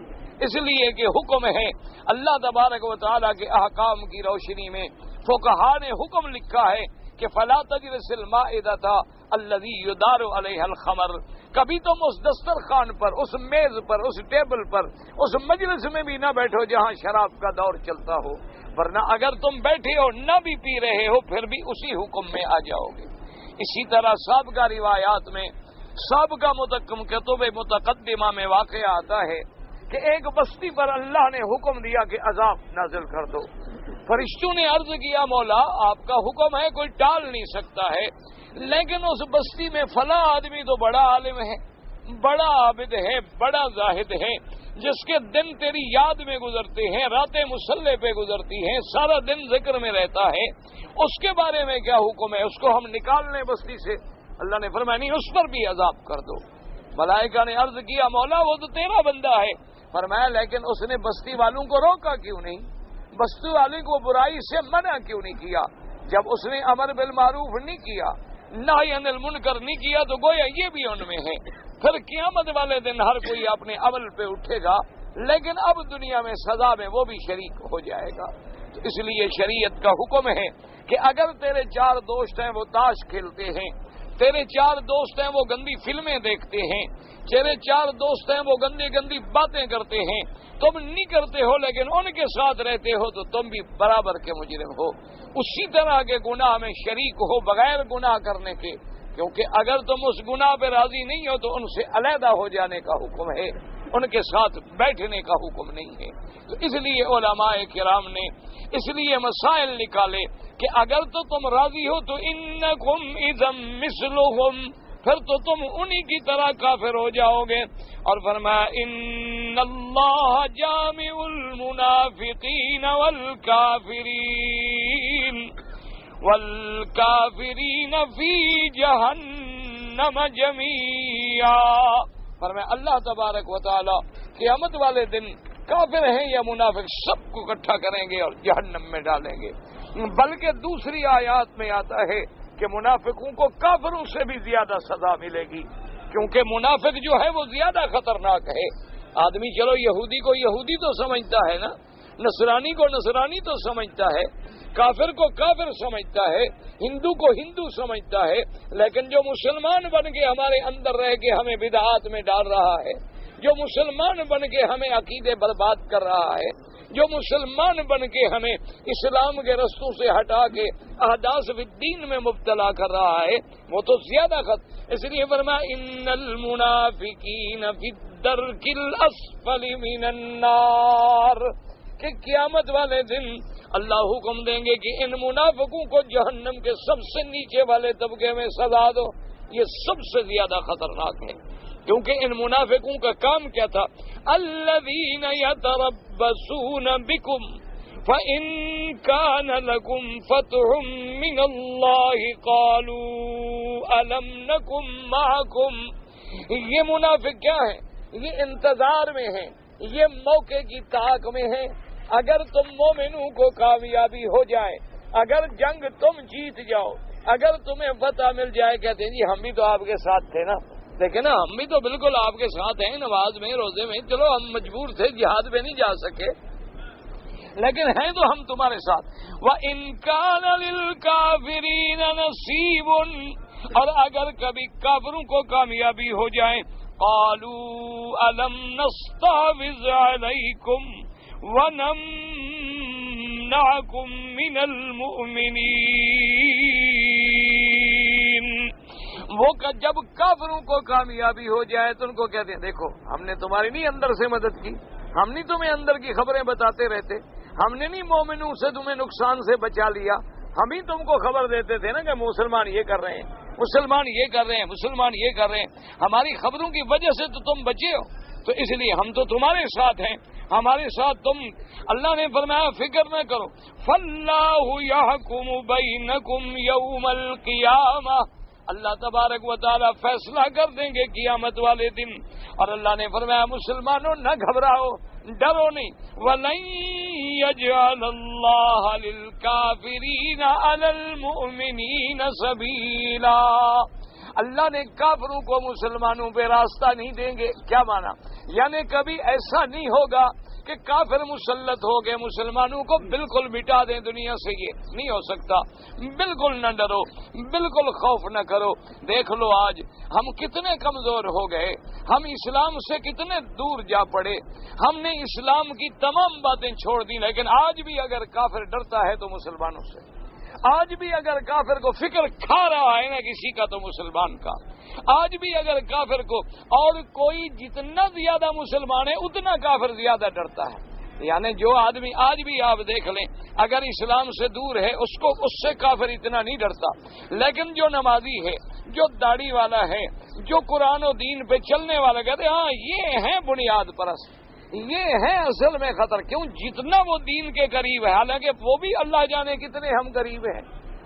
اس لیے کہ حکم ہے اللہ تبارک و تعالیٰ کے احکام کی روشنی میں فقہا نے حکم لکھا ہے کہ فلا تجلس المائدۃ الذی یدار علیہ الخمر، کبھی تم اس دسترخوان پر، اس میز پر، اس ٹیبل پر، اس مجلس میں بھی نہ بیٹھو جہاں شراب کا دور چلتا ہو، ورنہ اگر تم بیٹھے ہو نہ بھی پی رہے ہو پھر بھی اسی حکم میں آ جاؤ گے۔ اسی طرح سابقہ روایات میں، سابقہ کتب متقدمہ میں واقعہ آتا ہے کہ ایک بستی پر اللہ نے حکم دیا کہ عذاب نازل کر دو۔ فرشتوں نے عرض کیا مولا آپ کا حکم ہے، کوئی ٹال نہیں سکتا ہے، لیکن اس بستی میں فلاں آدمی تو بڑا عالم ہے، بڑا عابد ہے، بڑا زاہد ہے، جس کے دن تیری یاد میں گزرتے ہیں، راتیں مصلے پہ گزرتی ہیں، سارا دن ذکر میں رہتا ہے، اس کے بارے میں کیا حکم ہے؟ اس کو ہم نکال لیں بستی سے؟ اللہ نے فرمایا نہیں، اس پر بھی عذاب کر دو۔ ملائکہ نے عرض کیا مولا وہ تو تیرا بندہ ہے، فرمایا لیکن اس نے بستی والوں کو روکا کیوں نہیں؟ بستی والوں کو برائی سے منع کیوں نہیں کیا؟ جب اس نے امر بالمعروف نہیں کیا، نہی عن المنکر نہیں کیا، تو گویا یہ بھی ان میں ہے۔ پھر قیامت والے دن ہر کوئی اپنے عمل پہ اٹھے گا، لیکن اب دنیا میں سزا میں وہ بھی شریک ہو جائے گا۔ تو اس لیے شریعت کا حکم ہے کہ اگر تیرے چار دوست ہیں وہ تاش کھیلتے ہیں، تیرے چار دوست ہیں وہ گندی فلمیں دیکھتے ہیں، تیرے چار دوست ہیں وہ گندی گندی باتیں کرتے ہیں، تم نہیں کرتے ہو لیکن ان کے ساتھ رہتے ہو تو تم بھی برابر کے مجرم ہو، اسی طرح کے گناہ میں شریک ہو بغیر گناہ کرنے کے، کیونکہ اگر تم اس گناہ پہ راضی نہیں ہو تو ان سے علیحدہ ہو جانے کا حکم ہے، ان کے ساتھ بیٹھنے کا حکم نہیں ہے۔ تو اس لیے علماء کرام نے اس لیے مسائل نکالے کہ اگر تو تم راضی ہو تو انکم اذا مثلہم، پھر تو تم انہی کی طرح کافر ہو جاؤ گے۔ اور فرمایا ان اللہ جامع المنافقین والکافرین فی جہنم جمیعا، فرمایا اللہ تبارک و تعالی قیامت والے دن کافر ہیں یا منافق سب کو اکٹھا کریں گے اور جہنم میں ڈالیں گے۔ بلکہ دوسری آیات میں آتا ہے کہ منافقوں کو کافروں سے بھی زیادہ سزا ملے گی، کیونکہ منافق جو ہے وہ زیادہ خطرناک ہے۔ آدمی چلو یہودی کو یہودی تو سمجھتا ہے نا، نصرانی کو نصرانی تو سمجھتا ہے، کافر کو کافر سمجھتا ہے، ہندو کو ہندو سمجھتا ہے، لیکن جو مسلمان بن کے ہمارے اندر رہ کے ہمیں بدعات میں ڈال رہا ہے، جو مسلمان بن کے ہمیں عقیدے برباد کر رہا ہے، جو مسلمان بن کے ہمیں اسلام کے رستوں سے ہٹا کے احداث فی الدین میں مبتلا کر رہا ہے، وہ تو زیادہ اس لیے فرمایا ان المنافقین فی الدرک الاسفل من النار، کہ قیامت والے دن اللہ حکم دیں گے کہ ان منافقوں کو جہنم کے سب سے نیچے والے طبقے میں سزا دو۔ یہ سب سے زیادہ خطرناک ہے، کیونکہ ان منافقوں کا کام کیا تھا؟ الذین یتربصون بکم فإن كان لكم فتح من الله قالوا ألم نكن معكم۔ یہ منافق کیا ہے؟ یہ انتظار میں ہیں، یہ موقع کی طاق میں ہے. اگر تم مومنوں کو کامیابی ہو جائے، اگر جنگ تم جیت جاؤ، اگر تمہیں فتح مل جائے، کہتے ہیں جی ہم بھی تو آپ کے ساتھ تھے نا، دیکھیں نا ہم بھی تو بالکل آپ کے ساتھ ہیں نماز میں روزے میں، چلو ہم مجبور تھے جہاد پہ نہیں جا سکے لیکن ہیں تو ہم تمہارے ساتھ. وَإِن كَانَ لِلْكَافِرِينَ نَصِيبٌ، اور اگر کبھی کافروں کو کامیابی ہو جائے، قَالُوا أَلَمْ نَسْتَحْوِذْ عَلَيْكُمْ وَنَمْنَعْكُمْ مِنَ الْمُؤْمِنِينَ. وہ جب کافروں کو کامیابی ہو جائے تو ان کو کہتے ہیں دیکھو ہم نے تمہاری نہیں اندر سے مدد کی، ہم نہیں تمہیں اندر کی خبریں بتاتے رہتے، ہم نے نہیں مومنوں سے تمہیں نقصان سے بچا لیا، ہم ہی تم کو خبر دیتے تھے نا کہ مسلمان یہ کر رہے ہیں، مسلمان یہ کر رہے ہیں، مسلمان یہ کر رہے ہیں، ہماری خبروں کی وجہ سے تو تم بچے ہو، تو اس لیے ہم تو تمہارے ساتھ ہیں، ہمارے ساتھ تم. اللہ نے فرمایا فکر نہ کرو، فاللہ یحکم بینکم یوم القیامہ، اللہ تبارک و تعالی فیصلہ کر دیں گے قیامت والے دن. اور اللہ نے فرمایا مسلمانوں نہ گھبراؤ، ڈرو نہیں. وَلَن يَجْعَلَ اللَّهَ لِلْكَافِرِينَ عَلَى الْمُؤْمِنِينَ سَبِيلًا، اللہ نے کافروں کو مسلمانوں پہ راستہ نہیں دیں گے. کیا مانا؟ یعنی کبھی ایسا نہیں ہوگا کہ کافر مسلط ہو گئے مسلمانوں کو بالکل مٹا دیں دنیا سے، یہ نہیں ہو سکتا. بالکل نہ ڈرو، بالکل خوف نہ کرو. دیکھ لو آج ہم کتنے کمزور ہو گئے، ہم اسلام سے کتنے دور جا پڑے، ہم نے اسلام کی تمام باتیں چھوڑ دی. لیکن آج بھی اگر کافر ڈرتا ہے تو مسلمانوں سے، آج بھی اگر کافر کو فکر کھا رہا ہے نا کسی کا تو مسلمان کا، آج بھی اگر کافر کو، اور کوئی جتنا زیادہ مسلمان ہے اتنا کافر زیادہ ڈرتا ہے. یعنی جو آدمی آج بھی آپ دیکھ لیں اگر اسلام سے دور ہے اس سے کافر اتنا نہیں ڈرتا. لیکن جو نمازی ہے، جو داڑھی والا ہے، جو قرآن و دین پہ چلنے والا، کہتے ہاں یہ ہیں بنیاد پرست، یہ ہے اصل میں خطر. کیوں؟ جتنا وہ دین کے قریب ہے، حالانکہ وہ بھی اللہ جانے کتنے ہم قریب ہیں،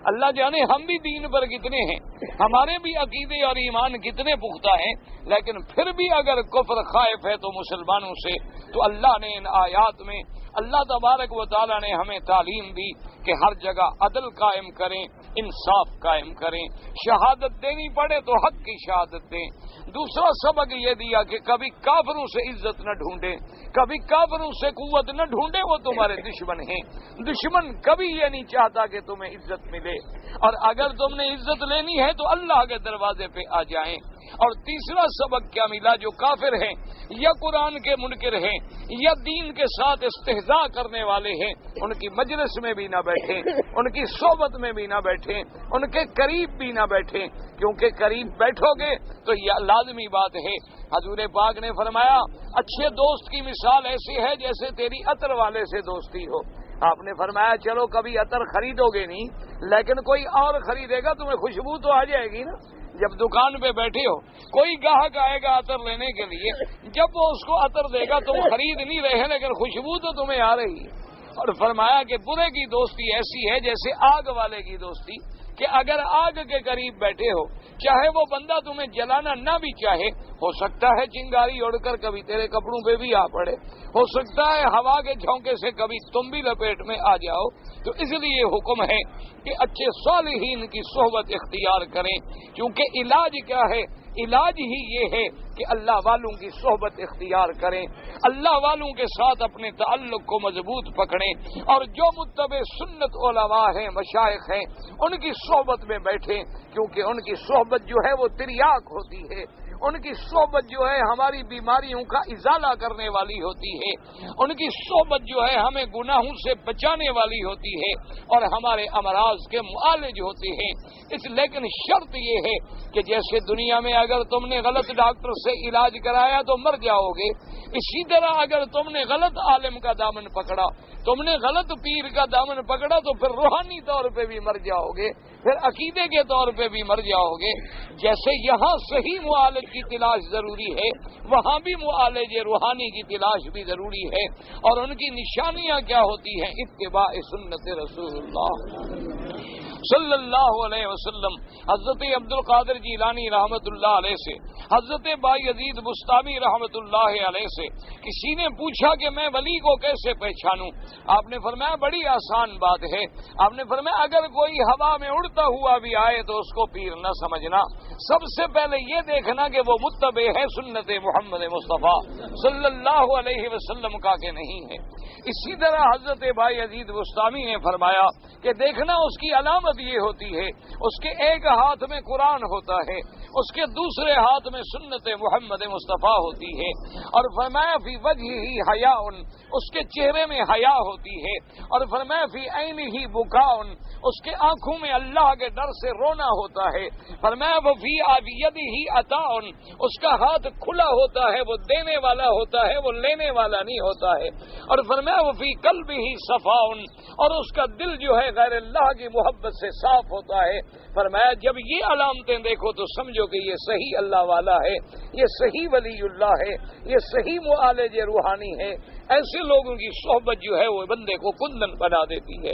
اللہ جانے ہم بھی دین پر کتنے ہیں، ہمارے بھی عقیدے اور ایمان کتنے پختہ ہیں، لیکن پھر بھی اگر کفر خائف ہے تو مسلمانوں سے. تو اللہ نے ان آیات میں، اللہ تبارک و تعالی نے ہمیں تعلیم دی کہ ہر جگہ عدل قائم کریں، انصاف قائم کریں، شہادت دینی پڑے تو حق کی شہادت دیں. دوسرا سبق یہ دیا کہ کبھی کافروں سے عزت نہ ڈھونڈیں، کبھی کافروں سے قوت نہ ڈھونڈیں، وہ تمہارے دشمن ہیں. دشمن کبھی یہ نہیں چاہتا کہ تمہیں عزت ملے، اور اگر تم نے عزت لینی ہے تو اللہ کے دروازے پہ آ جائیں. اور تیسرا سبق کیا ملا؟ جو کافر ہیں یا قرآن کے منکر ہیں یا دین کے ساتھ استہزاء کرنے والے ہیں، ان کی مجلس میں بھی نہ بیٹھیں، ان کی صحبت میں بھی نہ بیٹھیں، ان کے قریب بھی نہ بیٹھیں، کیونکہ قریب بیٹھو گے تو یہ لازمی بات ہے. حضور پاک نے فرمایا اچھے دوست کی مثال ایسی ہے جیسے تیری عطر والے سے دوستی ہو. آپ نے فرمایا چلو کبھی عطر خریدو گے نہیں، لیکن کوئی اور خریدے گا، تمہیں خوشبو تو آ جائے گی نا. جب دکان پہ بیٹھے ہو، کوئی گاہک آئے گا عطر لینے کے لیے، جب وہ اس کو عطر دے گا تم خرید نہیں رہے لیکن خوشبو تو تمہیں آ رہی ہے. اور فرمایا کہ برے کی دوستی ایسی ہے جیسے آگ والے کی دوستی، کہ اگر آگ کے قریب بیٹھے ہو، چاہے وہ بندہ تمہیں جلانا نہ بھی چاہے، ہو سکتا ہے چنگاری اڑ کر کبھی تیرے کپڑوں پہ بھی آ پڑے، ہو سکتا ہے ہوا کے جھونکے سے کبھی تم بھی لپیٹ میں آ جاؤ. تو اس لیے حکم ہے کہ اچھے صالحین کی صحبت اختیار کریں، کیونکہ علاج کیا ہے؟ علاج ہی یہ ہے کہ اللہ والوں کی صحبت اختیار کریں، اللہ والوں کے ساتھ اپنے تعلق کو مضبوط پکڑیں، اور جو متبع سنت علماء ہیں، مشائخ ہیں، ان کی صحبت میں بیٹھیں، کیونکہ ان کی صحبت جو ہے وہ تریاق ہوتی ہے، ان کی صحبت جو ہے ہماری بیماریوں کا ازالہ کرنے والی ہوتی ہے، ان کی صحبت جو ہے ہمیں گناہوں سے بچانے والی ہوتی ہے اور ہمارے امراض کے معالج ہوتے ہیں. لیکن شرط یہ ہے کہ جیسے دنیا میں اگر تم نے غلط ڈاکٹر سے علاج کرایا تو مر جاؤ گے، اسی طرح اگر تم نے غلط عالم کا دامن پکڑا، تم نے غلط پیر کا دامن پکڑا تو پھر روحانی طور پہ بھی مر جاؤ گے، پھر عقیدے کے طور پہ بھی مر جاؤ گے. جیسے یہاں صحیح معالج کی تلاش ضروری ہے، وہاں بھی معالج روحانی کی تلاش بھی ضروری ہے. اور ان کی نشانیاں کیا ہوتی ہیں؟ اتباع سنت رسول اللہ صلی اللہ علیہ وسلم حضرت عبد القادر جیلانی رحمت اللہ علیہ سے، حضرت بایزید بستامی رحمت اللہ علیہ سے کسی نے پوچھا کہ میں ولی کو کیسے پہچانوں؟ آپ نے فرمایا بڑی آسان بات ہے۔ آپ نے فرمایا اگر کوئی ہوا میں اڑتا ہوا بھی آئے تو اس کو پیر نہ سمجھنا، سب سے پہلے یہ دیکھنا کہ وہ متبع ہے سنت محمد مصطفیٰ صلی اللہ علیہ وسلم کا کہ نہیں ہے۔ اسی طرح حضرت بایزید بستامی نے فرمایا کہ دیکھنا اس کی علامت یہ ہوتی ہے، اس کے ایک ہاتھ میں قرآن ہوتا ہے، اس کے دوسرے ہاتھ میں سنت محمد مصطفیٰ ہوتی ہے، اور فرمایا فی وجہہ حیاء، اس کے چہرے میں حیا ہوتی ہے، اور فرمایا فی عینہ بکاء، اس کے آنکھوں میں اللہ کے ڈر سے رونا ہوتا ہے، فرمایا وہ فی یدہ عطاء، اس کا ہاتھ کھلا ہوتا ہے، وہ دینے والا ہوتا ہے، وہ لینے والا نہیں ہوتا ہے، اور فرمایا وہ فی قلبہ صفاء، اور اس کا دل جو ہے غیر اللہ کی محبت سے صاف ہوتا ہے۔ فرمایا جب یہ علامتیں دیکھو تو سمجھو کہ یہ صحیح اللہ والا ہے، یہ صحیح ولی اللہ ہے، یہ صحیح معالج روحانی ہے۔ ایسے لوگوں کی صحبت جو ہے وہ بندے کو کندن بنا دیتی ہے۔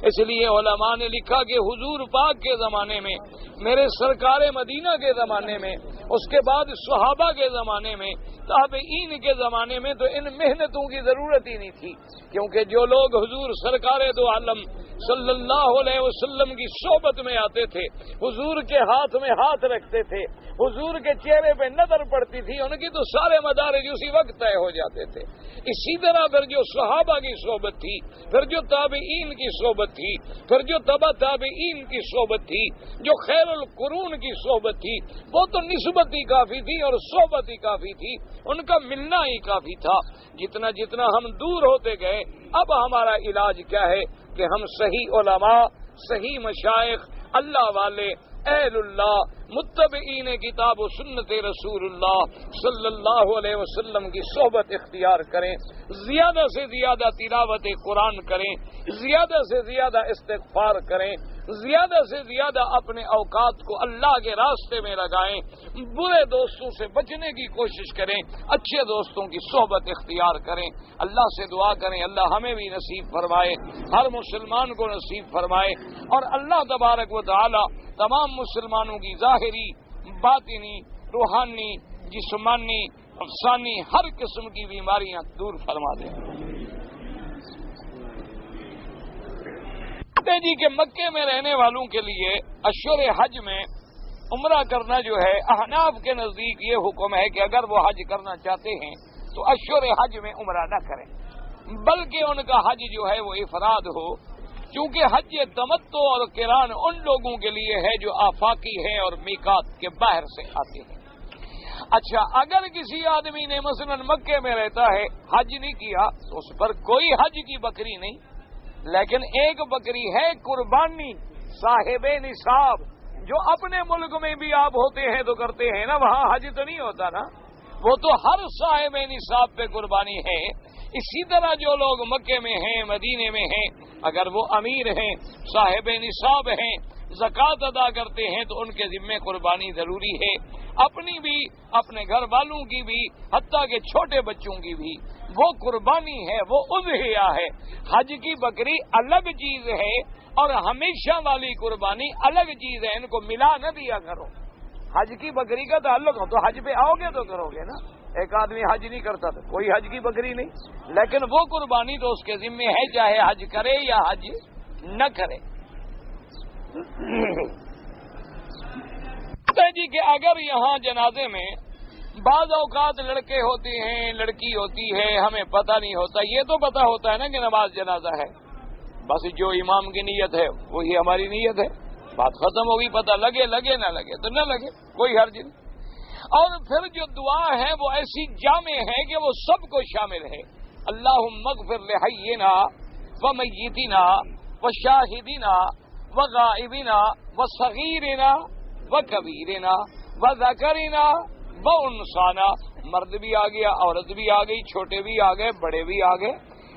اس لیے علماء نے لکھا کہ حضور پاک کے زمانے میں، میرے سرکار مدینہ کے زمانے میں، اس کے بعد صحابہ کے زمانے میں، تابعین کے زمانے میں تو ان محنتوں کی ضرورت ہی نہیں تھی، کیونکہ جو لوگ حضور سرکار دو عالم صلی اللہ علیہ وسلم کی صحبت میں آتے تھے، حضور کے ہاتھ میں ہاتھ رکھتے تھے، حضور کے چہرے پہ نظر پڑتی تھی، ان کی تو سارے مدارج اسی وقت طے ہو جاتے تھے۔ اسی طرح پھر جو صحابہ کی صحبت تھی، پھر جو تابعین کی صحبت تھی، پھر جو تبع تابعین کی صحبت تھی، جو خیر القرون کی صحبت تھی، وہ تو نسبت ہی کافی تھی اور صحبت ہی کافی تھی، ان کا ملنا ہی کافی تھا۔ جتنا جتنا ہم دور ہوتے گئے، اب ہمارا علاج کیا ہے کہ ہم صحیح علماء، صحیح مشائخ، اللہ والے، اہل اللہ، متبعین کتاب و سنت رسول اللہ صلی اللہ علیہ وسلم کی صحبت اختیار کریں، زیادہ سے زیادہ تلاوت قرآن کریں، زیادہ سے زیادہ استغفار کریں، زیادہ سے زیادہ اپنے اوقات کو اللہ کے راستے میں لگائیں، برے دوستوں سے بچنے کی کوشش کریں، اچھے دوستوں کی صحبت اختیار کریں۔ اللہ سے دعا کریں اللہ ہمیں بھی نصیب فرمائے، ہر مسلمان کو نصیب فرمائے، اور اللہ تبارک و تعالی تمام مسلمانوں کی ظاہری، باطنی، روحانی، جسمانی، افسانی ہر قسم کی بیماریاں دور فرما دیں۔ جی کہ مکے میں رہنے والوں کے لیے اشہر حج میں عمرہ کرنا جو ہے، احناف کے نزدیک یہ حکم ہے کہ اگر وہ حج کرنا چاہتے ہیں تو اشہر حج میں عمرہ نہ کریں، بلکہ ان کا حج جو ہے وہ افراد ہو، کیونکہ حج تمتع اور قران ان لوگوں کے لیے ہے جو آفاقی ہیں اور میقات کے باہر سے آتے ہیں۔ اچھا، اگر کسی آدمی نے مثلا مکے میں رہتا ہے، حج نہیں کیا تو اس پر کوئی حج کی بکری نہیں، لیکن ایک بکری ہے قربانی صاحب نصاب، جو اپنے ملک میں بھی آپ ہوتے ہیں تو کرتے ہیں نا، وہاں حج تو نہیں ہوتا نا، وہ تو ہر صاحب نصاب پہ قربانی ہے۔ اسی طرح جو لوگ مکے میں ہیں، مدینے میں ہیں، اگر وہ امیر ہیں، صاحب نصاب ہیں، زکوٰۃ ادا کرتے ہیں تو ان کے ذمے قربانی ضروری ہے، اپنی بھی، اپنے گھر والوں کی بھی، حتیٰ کہ چھوٹے بچوں کی بھی، وہ قربانی ہے، وہ اضحیہ ہے۔ حج کی بکری الگ چیز ہے اور ہمیشہ والی قربانی الگ چیز ہے، ان کو ملا نہ دیا کرو۔ حج کی بکری کا تعلق ہو تو حج پہ آؤ گے تو کرو گے نا، ایک آدمی حج نہیں کرتا تو کوئی حج کی بکری نہیں، لیکن وہ قربانی تو اس کے ذمے ہے، چاہے حج کرے یا حج نہ کرے۔ جی کہ اگر یہاں جنازے میں بعض اوقات لڑکے ہوتے ہیں، لڑکی ہوتی ہے، ہمیں پتہ نہیں ہوتا، یہ تو پتہ ہوتا ہے نا کہ نماز جنازہ ہے، بس جو امام کی نیت ہے وہی ہماری نیت ہے، بات ختم ہوگی، پتہ لگے لگے نہ لگے تو نہ لگے، کوئی حرج نہیں۔ اور پھر جو دعا ہے وہ ایسی جامع ہے کہ وہ سب کو شامل ہے۔ اللہم اغفر لحینا ومیتنا وشاہدنا وغائبنا وصغیرنا وکبیرنا وذکرنا وانثانا، مرد بھی آ گیا، عورت بھی آ گئی، چھوٹے بھی آ گئے، بڑے بھی آ گئے۔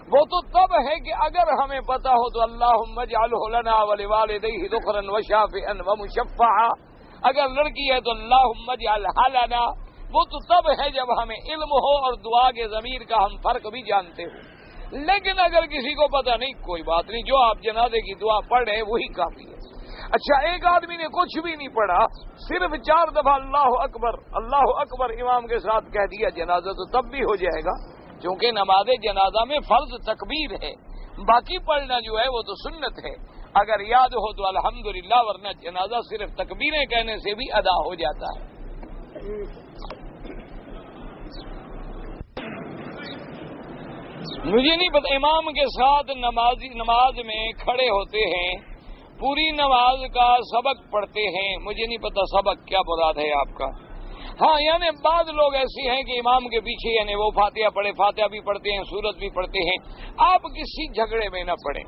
وہ تو تب ہے کہ اگر ہمیں پتا ہو تو اللہم اجعلہ لنا ولوالدیہ ذکرا وشافعا ومشفعا، اگر لڑکی ہے تو اللہم اجعلھا لنا، وہ تو تب ہے جب ہمیں علم ہو اور دعا کے ضمیر کا ہم فرق بھی جانتے ہو۔ لیکن اگر کسی کو پتا نہیں، کوئی بات نہیں، جو آپ جنازے کی دعا پڑھ رہے ہیں وہی کافی ہے۔ اچھا ایک آدمی نے کچھ بھی نہیں پڑھا، صرف 4 دفعہ اللہ اکبر امام کے ساتھ کہہ دیا جنازہ تو تب بھی ہو جائے گا، کیونکہ نماز جنازہ میں فرض تکبیر ہے، باقی پڑھنا جو ہے وہ تو سنت ہے۔ اگر یاد ہو تو الحمدللہ، ورنہ جنازہ صرف تکبیریں کہنے سے بھی ادا ہو جاتا ہے۔ مجھے نہیں پتا، امام کے ساتھ نماز میں کھڑے ہوتے ہیں، پوری نماز کا سبق پڑھتے ہیں، مجھے نہیں پتا سبق کیا مراد ہے آپ کا۔ ہاں یعنی بعض لوگ ایسے ہیں کہ امام کے پیچھے یعنی وہ فاتحہ پڑھے، فاتحہ بھی پڑھتے ہیں، سورت بھی پڑھتے ہیں۔ آپ کسی جھگڑے میں نہ پڑیں،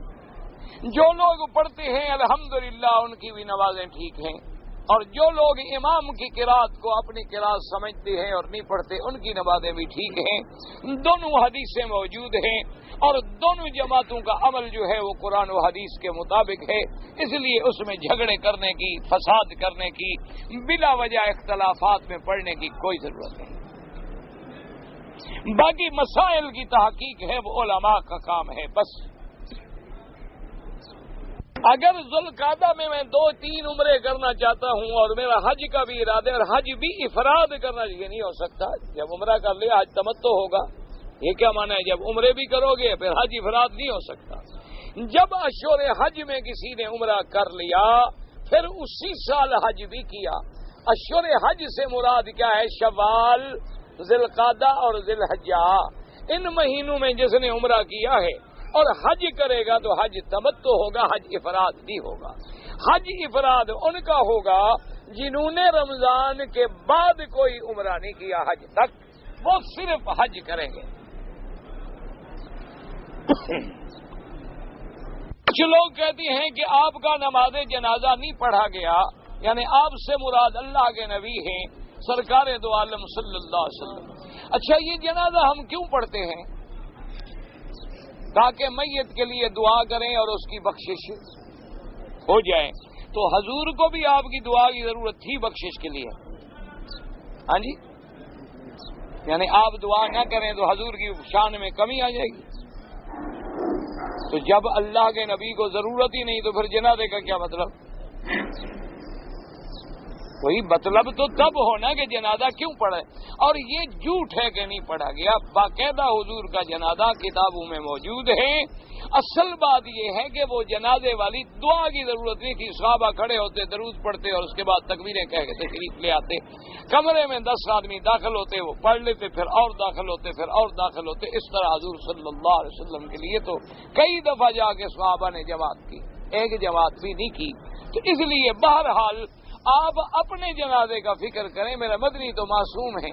جو لوگ پڑھتے ہیں الحمدللہ ان کی بھی نمازیں ٹھیک ہیں، اور جو لوگ امام کی قرات کو اپنی قرات سمجھتے ہیں اور نہیں پڑھتے ان کی نمازیں بھی ٹھیک ہیں۔ دونوں حدیثیں موجود ہیں اور دونوں جماعتوں کا عمل جو ہے وہ قرآن و حدیث کے مطابق ہے، اس لیے اس میں جھگڑے کرنے کی، فساد کرنے کی، بلا وجہ اختلافات میں پڑنے کی کوئی ضرورت نہیں۔ باقی مسائل کی تحقیق ہے وہ علماء کا کام ہے بس۔ اگر ذوالقعدہ میں 2-3 عمرے کرنا چاہتا ہوں اور میرا حج کا بھی ارادہ ہے اور حج بھی افراد کرنا، یہ نہیں ہو سکتا۔ جب عمرہ کر لیا حج تمتع ہوگا، یہ کیا معنی ہے؟ جب عمرے بھی کرو گے پھر حج افراد نہیں ہو سکتا۔ جب اشہر حج میں کسی نے عمرہ کر لیا پھر اسی سال حج بھی کیا۔ اشہر حج سے مراد کیا ہے؟ شوال، ذوالقعدہ اور ذی الحجہ، ان مہینوں میں جس نے عمرہ کیا ہے اور حج کرے گا تو حج تمتع ہوگا، حج افراد نہیں ہوگا۔ حج افراد ان کا ہوگا جنہوں نے رمضان کے بعد کوئی عمرہ نہیں کیا حج تک، وہ صرف حج کریں گے۔ کچھ لوگ کہتے ہیں کہ آپ کا نماز جنازہ نہیں پڑھا گیا، یعنی آپ سے مراد اللہ کے نبی ہیں سرکار دو عالم صلی اللہ علیہ وسلم۔ اچھا یہ جنازہ ہم کیوں پڑھتے ہیں؟ تاکہ میت کے لیے دعا کریں اور اس کی بخشش ہو جائے۔ تو حضور کو بھی آپ کی دعا کی ضرورت تھی بخشش کے لیے، ہاں جی، یعنی آپ دعا نہ کریں تو حضور کی شان میں کمی آ جائے گی۔ تو جب اللہ کے نبی کو ضرورت ہی نہیں تو پھر جنازے کا کیا مطلب؟ کوئی مطلب تو تب ہونا کہ جنازہ کیوں پڑھے، اور یہ جھوٹ ہے کہ نہیں پڑھا گیا۔ باقاعدہ حضور کا جنازہ کتابوں میں موجود ہے۔ اصل بات یہ ہے کہ وہ جنازے والی دعا کی ضرورت نہیں تھی، صحابہ کھڑے ہوتے، درود پڑھتے اور اس کے بعد تکبیریں کہہ کے تشریف لے آتے۔ کمرے میں 10 آدمی داخل ہوتے، وہ پڑھ لیتے، پھر اور داخل ہوتے، پھر اور داخل ہوتے۔ اس طرح حضور صلی اللہ علیہ وسلم کے لیے تو کئی دفعہ جا کے صحابہ نے جماعت کی، ایک جماعت بھی نہیں کی۔ تو اس لیے بہرحال آپ اپنے جنازے کا فکر کریں، میرا مدنی تو معصوم ہے،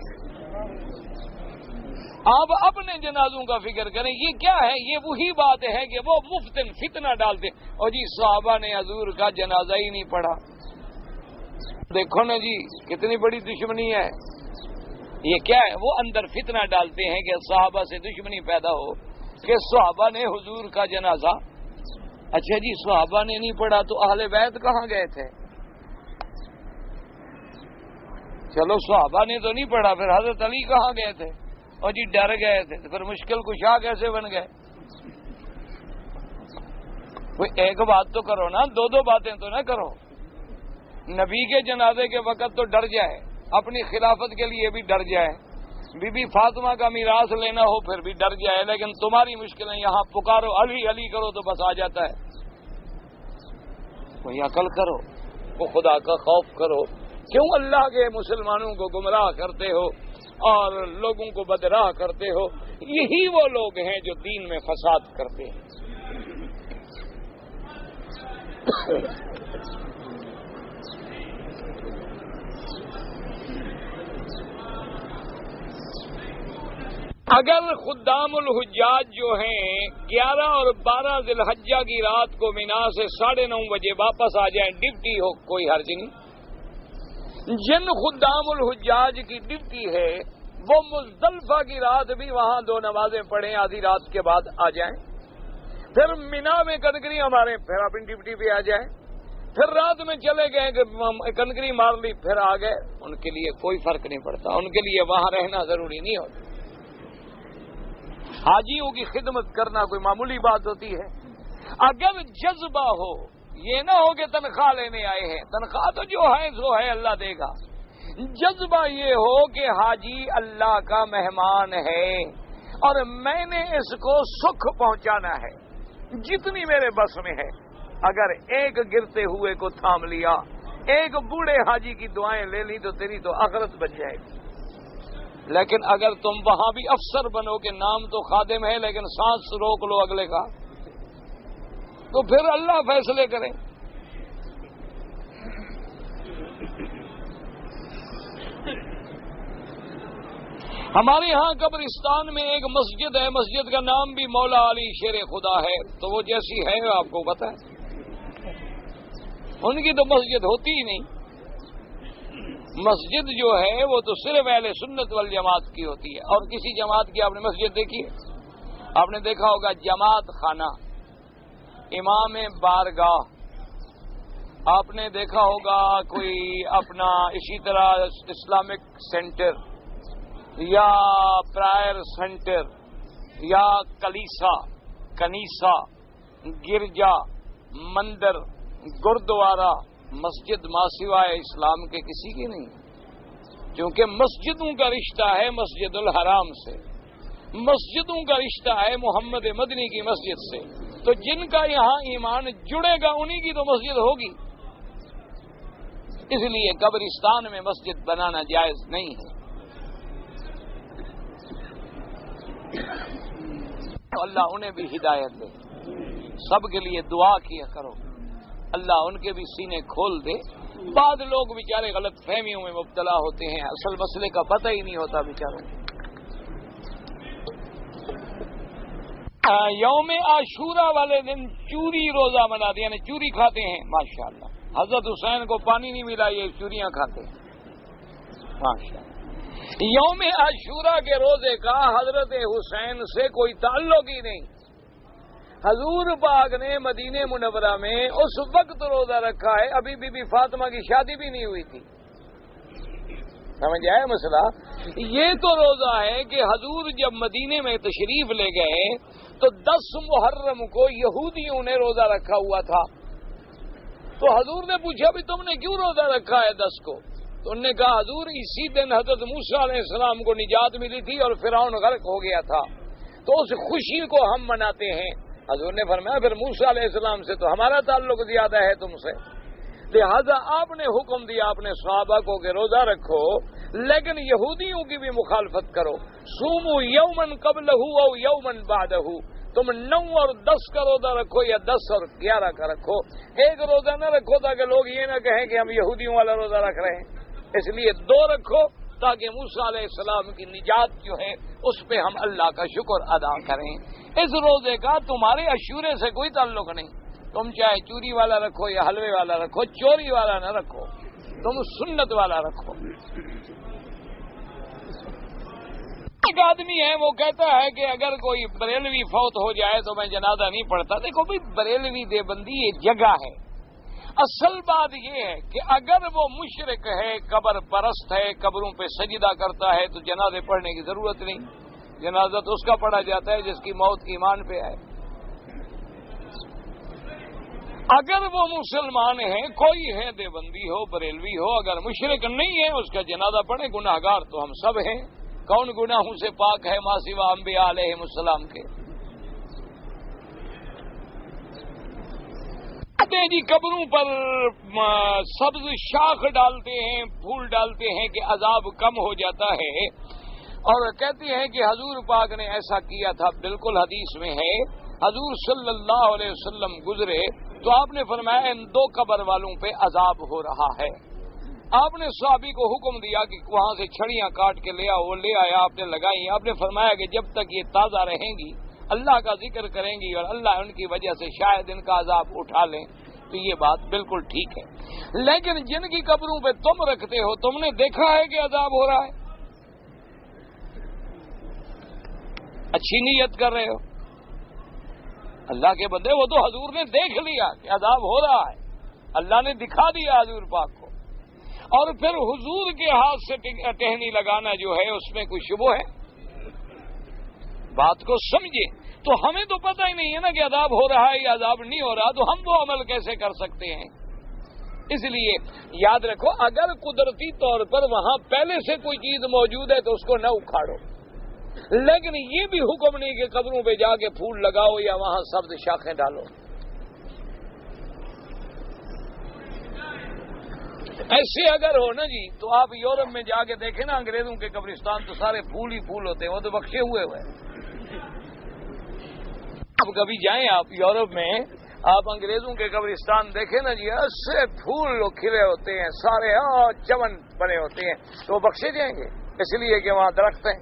آپ اپنے جنازوں کا فکر کریں۔ یہ کیا ہے؟ یہ وہی بات ہے کہ وہ مفتن فتنہ ڈالتے، اور جی صحابہ نے حضور کا جنازہ ہی نہیں پڑھا، دیکھو نا جی کتنی بڑی دشمنی ہے۔ یہ کیا ہے؟ وہ اندر فتنہ ڈالتے ہیں کہ صحابہ سے دشمنی پیدا ہو کہ صحابہ نے حضور کا جنازہ، اچھا جی صحابہ نے نہیں پڑھا تو اہل بیت کہاں گئے تھے؟ چلو صحابہ نے تو نہیں پڑھا، پھر حضرت علی کہاں گئے تھے؟ اور جی ڈر گئے تھے، پھر مشکل کشا کیسے بن گئے؟ کوئی ایک بات تو کرو نا، دو باتیں تو نہ کرو۔ نبی کے جنازے کے وقت تو ڈر جائے، اپنی خلافت کے لیے بھی ڈر جائے، بی بی فاطمہ کا میراث لینا ہو پھر بھی ڈر جائے، لیکن تمہاری مشکلیں یہاں پکارو علی علی کرو تو بس آ جاتا ہے۔ کوئی عقل کرو، وہ خدا کا خوف کرو، کیوں اللہ کے مسلمانوں کو گمراہ کرتے ہو اور لوگوں کو بدراہ کرتے ہو؟ یہی وہ لوگ ہیں جو دین میں فساد کرتے ہیں۔ اگر خدام الحجاج جو ہیں 11 اور 12 ذی الحجہ کی رات کو مینا سے 9:30 بجے واپس آ جائیں، ڈپٹی ہو کوئی حرج نہیں۔ جن خدام الحجاج کی ڈپٹی ہے وہ مزدلفہ کی رات بھی وہاں 2 نمازیں پڑھیں، آدھی رات کے بعد آ جائیں، پھر مینا میں کنکری ماریں، پھر اپنی ڈپٹی پہ آ جائیں، پھر رات میں چلے گئے کہ کنکری مار لی پھر آ گئے، ان کے لیے کوئی فرق نہیں پڑتا، ان کے لیے وہاں رہنا ضروری نہیں ہوتا۔ حاجیوں کی خدمت کرنا کوئی معمولی بات ہوتی ہے؟ اگر جذبہ ہو یہ نہ ہو کہ تنخواہ لینے آئے ہیں، تنخواہ تو جو ہے سو ہے، اللہ دے گا۔ جذبہ یہ ہو کہ حاجی اللہ کا مہمان ہے اور میں نے اس کو سکھ پہنچانا ہے، جتنی میرے بس میں ہے۔ اگر ایک گرتے ہوئے کو تھام لیا، ایک بوڑھے حاجی کی دعائیں لے لی تو تیری تو آخرت بچ جائے گی۔ لیکن اگر تم وہاں بھی افسر بنو کہ نام تو خادم ہے لیکن سانس روک لو اگلے کا، تو پھر اللہ فیصلے کرے۔ ہمارے ہاں قبرستان میں ایک مسجد ہے، مسجد کا نام بھی مولا علی شیر خدا ہے، تو وہ جیسی ہے آپ کو پتہ ہے؟ ان کی تو مسجد ہوتی ہی نہیں۔ مسجد جو ہے وہ تو صرف اہل سنت والجماعت کی ہوتی ہے۔ اور کسی جماعت کی آپ نے مسجد دیکھی ہے؟ آپ نے دیکھا ہوگا جماعت خانہ، امام بارگاہ، آپ نے دیکھا ہوگا کوئی اپنا اسی طرح اسلامک سینٹر یا پرائر سینٹر یا کنیسا، گرجا، مندر، گردوارہ، مسجد ماں سوائے اسلام کے کسی کی نہیں، کیونکہ مسجدوں کا رشتہ ہے مسجد الحرام سے، مسجدوں کا رشتہ ہے محمد مدنی کی مسجد سے، تو جن کا یہاں ایمان جڑے گا انہی کی تو مسجد ہوگی۔ اس لیے قبرستان میں مسجد بنانا جائز نہیں ہے۔ اللہ انہیں بھی ہدایت دے، سب کے لیے دعا کیا کرو، اللہ ان کے بھی سینے کھول دے۔ بعض لوگ بیچارے غلط فہمیوں میں مبتلا ہوتے ہیں، اصل مسئلے کا پتہ ہی نہیں ہوتا بیچاروں کو۔ یوم عاشورہ والے دن چوری روزہ مناتے، یعنی چوری کھاتے ہیں، ماشاءاللہ۔ حضرت حسین کو پانی نہیں ملا، یہ چوریاں کھاتے ہیں، ماشاءاللہ۔ یوم عاشورہ کے روزے کا حضرت حسین سے کوئی تعلق ہی نہیں۔ حضور پاک نے مدینہ منورہ میں اس وقت روزہ رکھا ہے، ابھی بی بی فاطمہ کی شادی بھی نہیں ہوئی تھی، سمجھ آیا مسئلہ؟ یہ تو روزہ ہے کہ حضور جب مدینے میں تشریف لے گئے تو 10 محرم کو یہودیوں نے روزہ رکھا ہوا تھا، تو حضور نے پوچھا بھی تم نے کیوں روزہ رکھا ہے 10 کو؟ تو انہوں نے کہا حضور اسی دن حضرت موسیٰ علیہ السلام کو نجات ملی تھی اور فرعون غرق ہو گیا تھا، تو اس خوشی کو ہم مناتے ہیں۔ حضور نے فرمایا پھر موسیٰ علیہ السلام سے تو ہمارا تعلق زیادہ ہے تم سے، لہذا آپ نے حکم دیا اپنے صحابہ کو کہ روزہ رکھو، لیکن یہودیوں کی بھی مخالفت کرو۔ صوموا یومن قبلہ او یومن بعدہ، تم 9 اور 10 کا روزہ رکھو یا 10 اور 11 کا رکھو، ایک روزہ نہ رکھو تاکہ لوگ یہ نہ کہیں کہ ہم یہودیوں والا روزہ رکھ رہے ہیں، اس لیے 2 رکھو تاکہ موسیٰ علیہ السلام کی نجات جو ہے اس پہ ہم اللہ کا شکر ادا کریں۔ اس روزے کا تمہارے عشورے سے کوئی تعلق نہیں، تم چاہے چوری والا رکھو یا حلوے والا رکھو، چوری والا نہ رکھو، تم سنت والا رکھو۔ ایک آدمی ہے وہ کہتا ہے کہ اگر کوئی بریلوی فوت ہو جائے تو میں جنازہ نہیں پڑھتا۔ دیکھو بھائی، بریلوی دیوبندی یہ جگہ ہے، اصل بات یہ ہے کہ اگر وہ مشرک ہے، قبر پرست ہے، قبروں پہ سجدہ کرتا ہے تو جنازے پڑھنے کی ضرورت نہیں، جنازہ تو اس کا پڑھا جاتا ہے جس کی موت ایمان پہ ہے۔ اگر وہ مسلمان ہے، کوئی ہے دیوبندی ہو بریلوی ہو، اگر مشرک نہیں ہے اس کا جنازہ پڑھے، گناہگار تو ہم سب ہیں، کون گناہوں سے پاک ہے ما سوا انبیاء علیہ السلام کے؟ جی قبروں پر سبز شاخ ڈالتے ہیں، پھول ڈالتے ہیں کہ عذاب کم ہو جاتا ہے، اور کہتے ہیں کہ حضور پاک نے ایسا کیا تھا۔ بالکل حدیث میں ہے، حضور صلی اللہ علیہ وسلم گزرے تو آپ نے فرمایا ان 2 قبر والوں پہ عذاب ہو رہا ہے۔ آپ نے صحابی کو حکم دیا کہ وہاں سے چھڑیاں کاٹ کے لے آؤ، وہ لے آیا، آپ نے لگائی۔ آپ نے فرمایا کہ جب تک یہ تازہ رہیں گی اللہ کا ذکر کریں گی اور اللہ ان کی وجہ سے شاید ان کا عذاب اٹھا لیں، تو یہ بات بالکل ٹھیک ہے۔ لیکن جن کی قبروں پہ تم رکھتے ہو، تم نے دیکھا ہے کہ عذاب ہو رہا ہے؟ اچھی نیت کر رہے ہو اللہ کے بندے، وہ تو حضور نے دیکھ لیا کہ عذاب ہو رہا ہے، اللہ نے دکھا دیا حضور پاک کو، اور پھر حضور کے ہاتھ سے ٹہنی لگانا جو ہے اس میں کوئی شبہ ہے؟ بات کو سمجھے۔ تو ہمیں تو پتہ ہی نہیں ہے نا کہ عذاب ہو رہا ہے یا عذاب نہیں ہو رہا، تو ہم وہ عمل کیسے کر سکتے ہیں؟ اس لیے یاد رکھو، اگر قدرتی طور پر وہاں پہلے سے کوئی چیز موجود ہے تو اس کو نہ اکھاڑو، لیکن یہ بھی حکم نہیں کہ قبروں پہ جا کے پھول لگاؤ یا وہاں سبز شاخیں ڈالو۔ ایسے اگر ہو نا جی، تو آپ یورپ میں جا کے دیکھیں نا، انگریزوں کے قبرستان تو سارے پھول ہی پھول ہوتے ہیں، وہ تو بخشے ہوئے ہوئے۔ اب کبھی جائیں آپ یورپ میں، آپ انگریزوں کے قبرستان دیکھیں نا جی، ایسے پھول کھلے ہوتے ہیں، سارے چمن بنے ہوتے ہیں، تو وہ بخشے جائیں گے اس لیے کہ وہاں درخت ہیں۔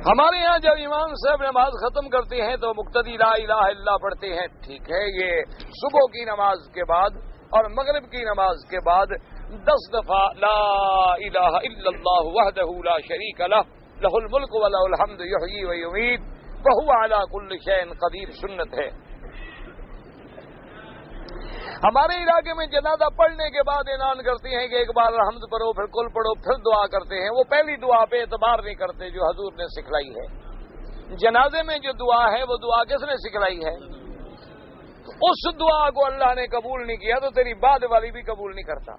ہمارے یہاں جب امام صاحب نماز ختم کرتے ہیں تو مقتدی لا الہ الا اللہ پڑھتے ہیں، ٹھیک ہے، یہ صبح کی نماز کے بعد اور مغرب کی نماز کے بعد 10 دفعہ لا الہ الا اللہ وحدہ لا شریک لہ لہ الملک ولہ الحمد یحیی و یمیت وہو علی کل شیء قدیر سنت ہے۔ ہمارے علاقے میں جنازہ پڑھنے کے بعد اعلان کرتے ہیں کہ ایک بار الحمد پڑھو، پھر کل پڑھو، پھر دعا کرتے ہیں۔ وہ پہلی دعا پہ اعتبار نہیں کرتے جو حضور نے سکھلائی ہے۔ جنازے میں جو دعا ہے وہ دعا کس نے سکھلائی ہے؟ تو اس دعا کو اللہ نے قبول نہیں کیا تو تیری بعد والی بھی قبول نہیں کرتا۔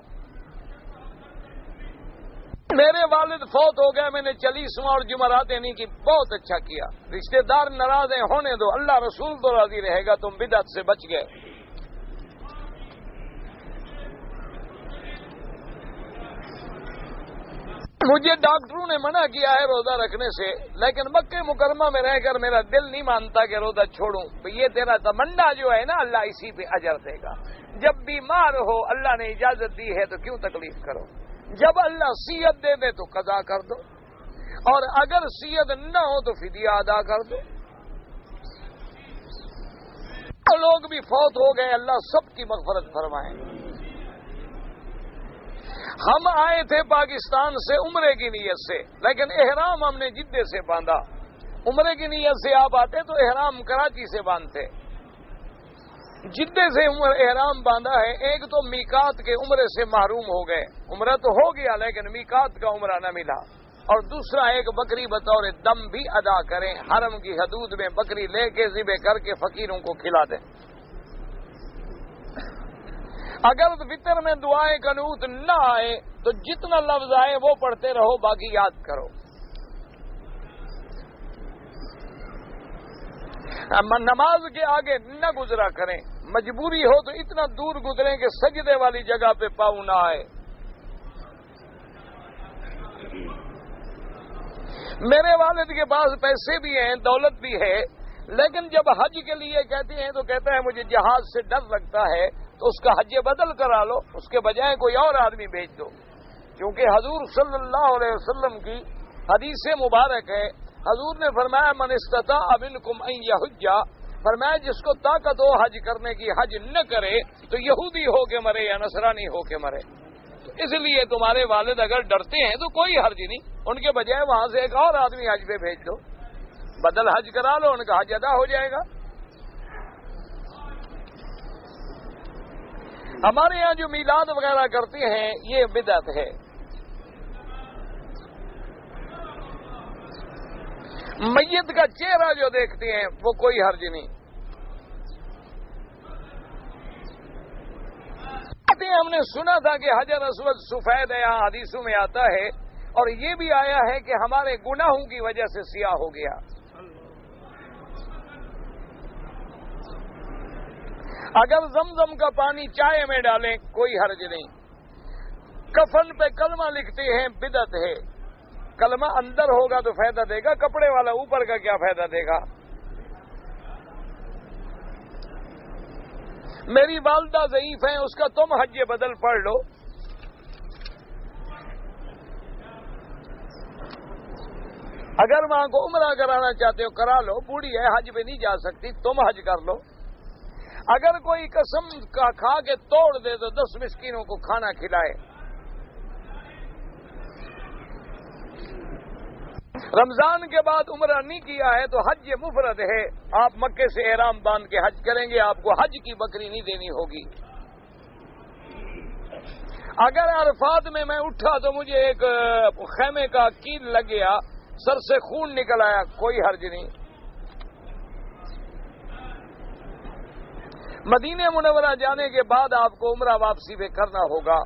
میرے والد فوت ہو گئے، میں نے چالیسواں اور جمعرات نہیں کی، بہت اچھا کیا۔ رشتہ دار ناراض ہیں، ہونے دو، اللہ رسول تو راضی رہے گا، تم بدعت سے بچ گئے۔ مجھے ڈاکٹروں نے منع کیا ہے روزہ رکھنے سے، لیکن مکہ مکرمہ میں رہ کر میرا دل نہیں مانتا کہ روزہ چھوڑوں۔ یہ تیرا تمنا جو ہے نا، اللہ اسی پہ اجر دے گا۔ جب بیمار ہو، اللہ نے اجازت دی ہے تو کیوں تکلیف کرو؟ جب اللہ صحت دے دے تو قضا کر دو، اور اگر صحت نہ ہو تو فدیہ ادا کر دو۔ لوگ بھی فوت ہو گئے، اللہ سب کی مغفرت فرمائے۔ ہم آئے تھے پاکستان سے عمرے کی نیت سے، لیکن احرام ہم نے جدے سے باندھا۔ عمرے کی نیت سے آپ آتے تو احرام کراچی سے باندھتے، جدے سے احرام باندھا ہے۔ ایک تو میقات کے عمرے سے محروم ہو گئے، عمرہ تو ہو گیا لیکن میقات کا عمرہ نہ ملا، اور دوسرا ایک بکری بطور دم بھی ادا کریں، حرم کی حدود میں بکری لے کے ذبح کر کے فقیروں کو کھلا دیں۔ اگر فطر میں دعائیں قنوت نہ آئے تو جتنا لفظ آئے وہ پڑھتے رہو، باقی یاد کرو۔ نماز کے آگے نہ گزرا کریں، مجبوری ہو تو اتنا دور گزریں کہ سجدے والی جگہ پہ پاؤں نہ آئے۔ میرے والد کے پاس پیسے بھی ہیں، دولت بھی ہے، لیکن جب حج کے لیے کہتے ہیں تو کہتا ہے مجھے جہاز سے ڈر لگتا ہے، تو اس کا حج بدل کرا لو، اس کے بجائے کوئی اور آدمی بھیج دو، کیونکہ حضور صلی اللہ علیہ وسلم کی حدیث مبارک ہے، حضور نے فرمایا من استطاع منکم ان یحج، فرمایا جس کو طاقت ہو حج کرنے کی حج نہ کرے تو یہودی ہو کے مرے یا نصرانی ہو کے مرے۔ تو اس لیے تمہارے والد اگر ڈرتے ہیں تو کوئی حرج نہیں، ان کے بجائے وہاں سے ایک اور آدمی حج پہ بھیج دو، بدل حج کرا لو، ان کا حج ادا ہو جائے گا۔ ہمارے یہاں جو میلاد وغیرہ کرتے ہیں یہ بدعت ہے۔ میت کا چہرہ جو دیکھتے ہیں وہ کوئی حرج نہیں۔ ہم نے سنا تھا کہ حجر اسود سفید ہے، یہاں حدیثوں میں آتا ہے، اور یہ بھی آیا ہے کہ ہمارے گناہوں کی وجہ سے سیاہ ہو گیا۔ اگر زمزم کا پانی چائے میں ڈالیں کوئی حرج نہیں۔ کفن پہ کلمہ لکھتے ہیں، بدعت ہے۔ کلمہ اندر ہوگا تو فائدہ دے گا، کپڑے والا اوپر کا کیا فائدہ دے گا؟ میری والدہ ضعیف ہیں، اس کا تم حج بدل پڑھ لو۔ اگر ماں کو عمرہ کرانا چاہتے ہو کرا لو، بوڑھی ہے حج پہ نہیں جا سکتی، تم حج کر لو۔ اگر کوئی قسم کا کھا کے توڑ دے تو 10 مسکینوں کو کھانا کھلائے۔ رمضان کے بعد عمرہ نہیں کیا ہے تو حج مفرد ہے، آپ مکے سے احرام باندھ کے حج کریں گے، آپ کو حج کی بکری نہیں دینی ہوگی۔ اگر عرفات میں اٹھا تو مجھے ایک خیمے کا کیل لگ گیا، سر سے خون نکل آیا، کوئی حرج نہیں۔ مدینہ منورہ جانے کے بعد آپ کو عمرہ واپسی پہ کرنا ہوگا،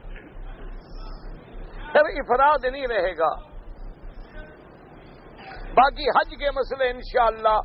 پھر افراد نہیں رہے گا۔ باقی حج کے مسئلے انشاءاللہ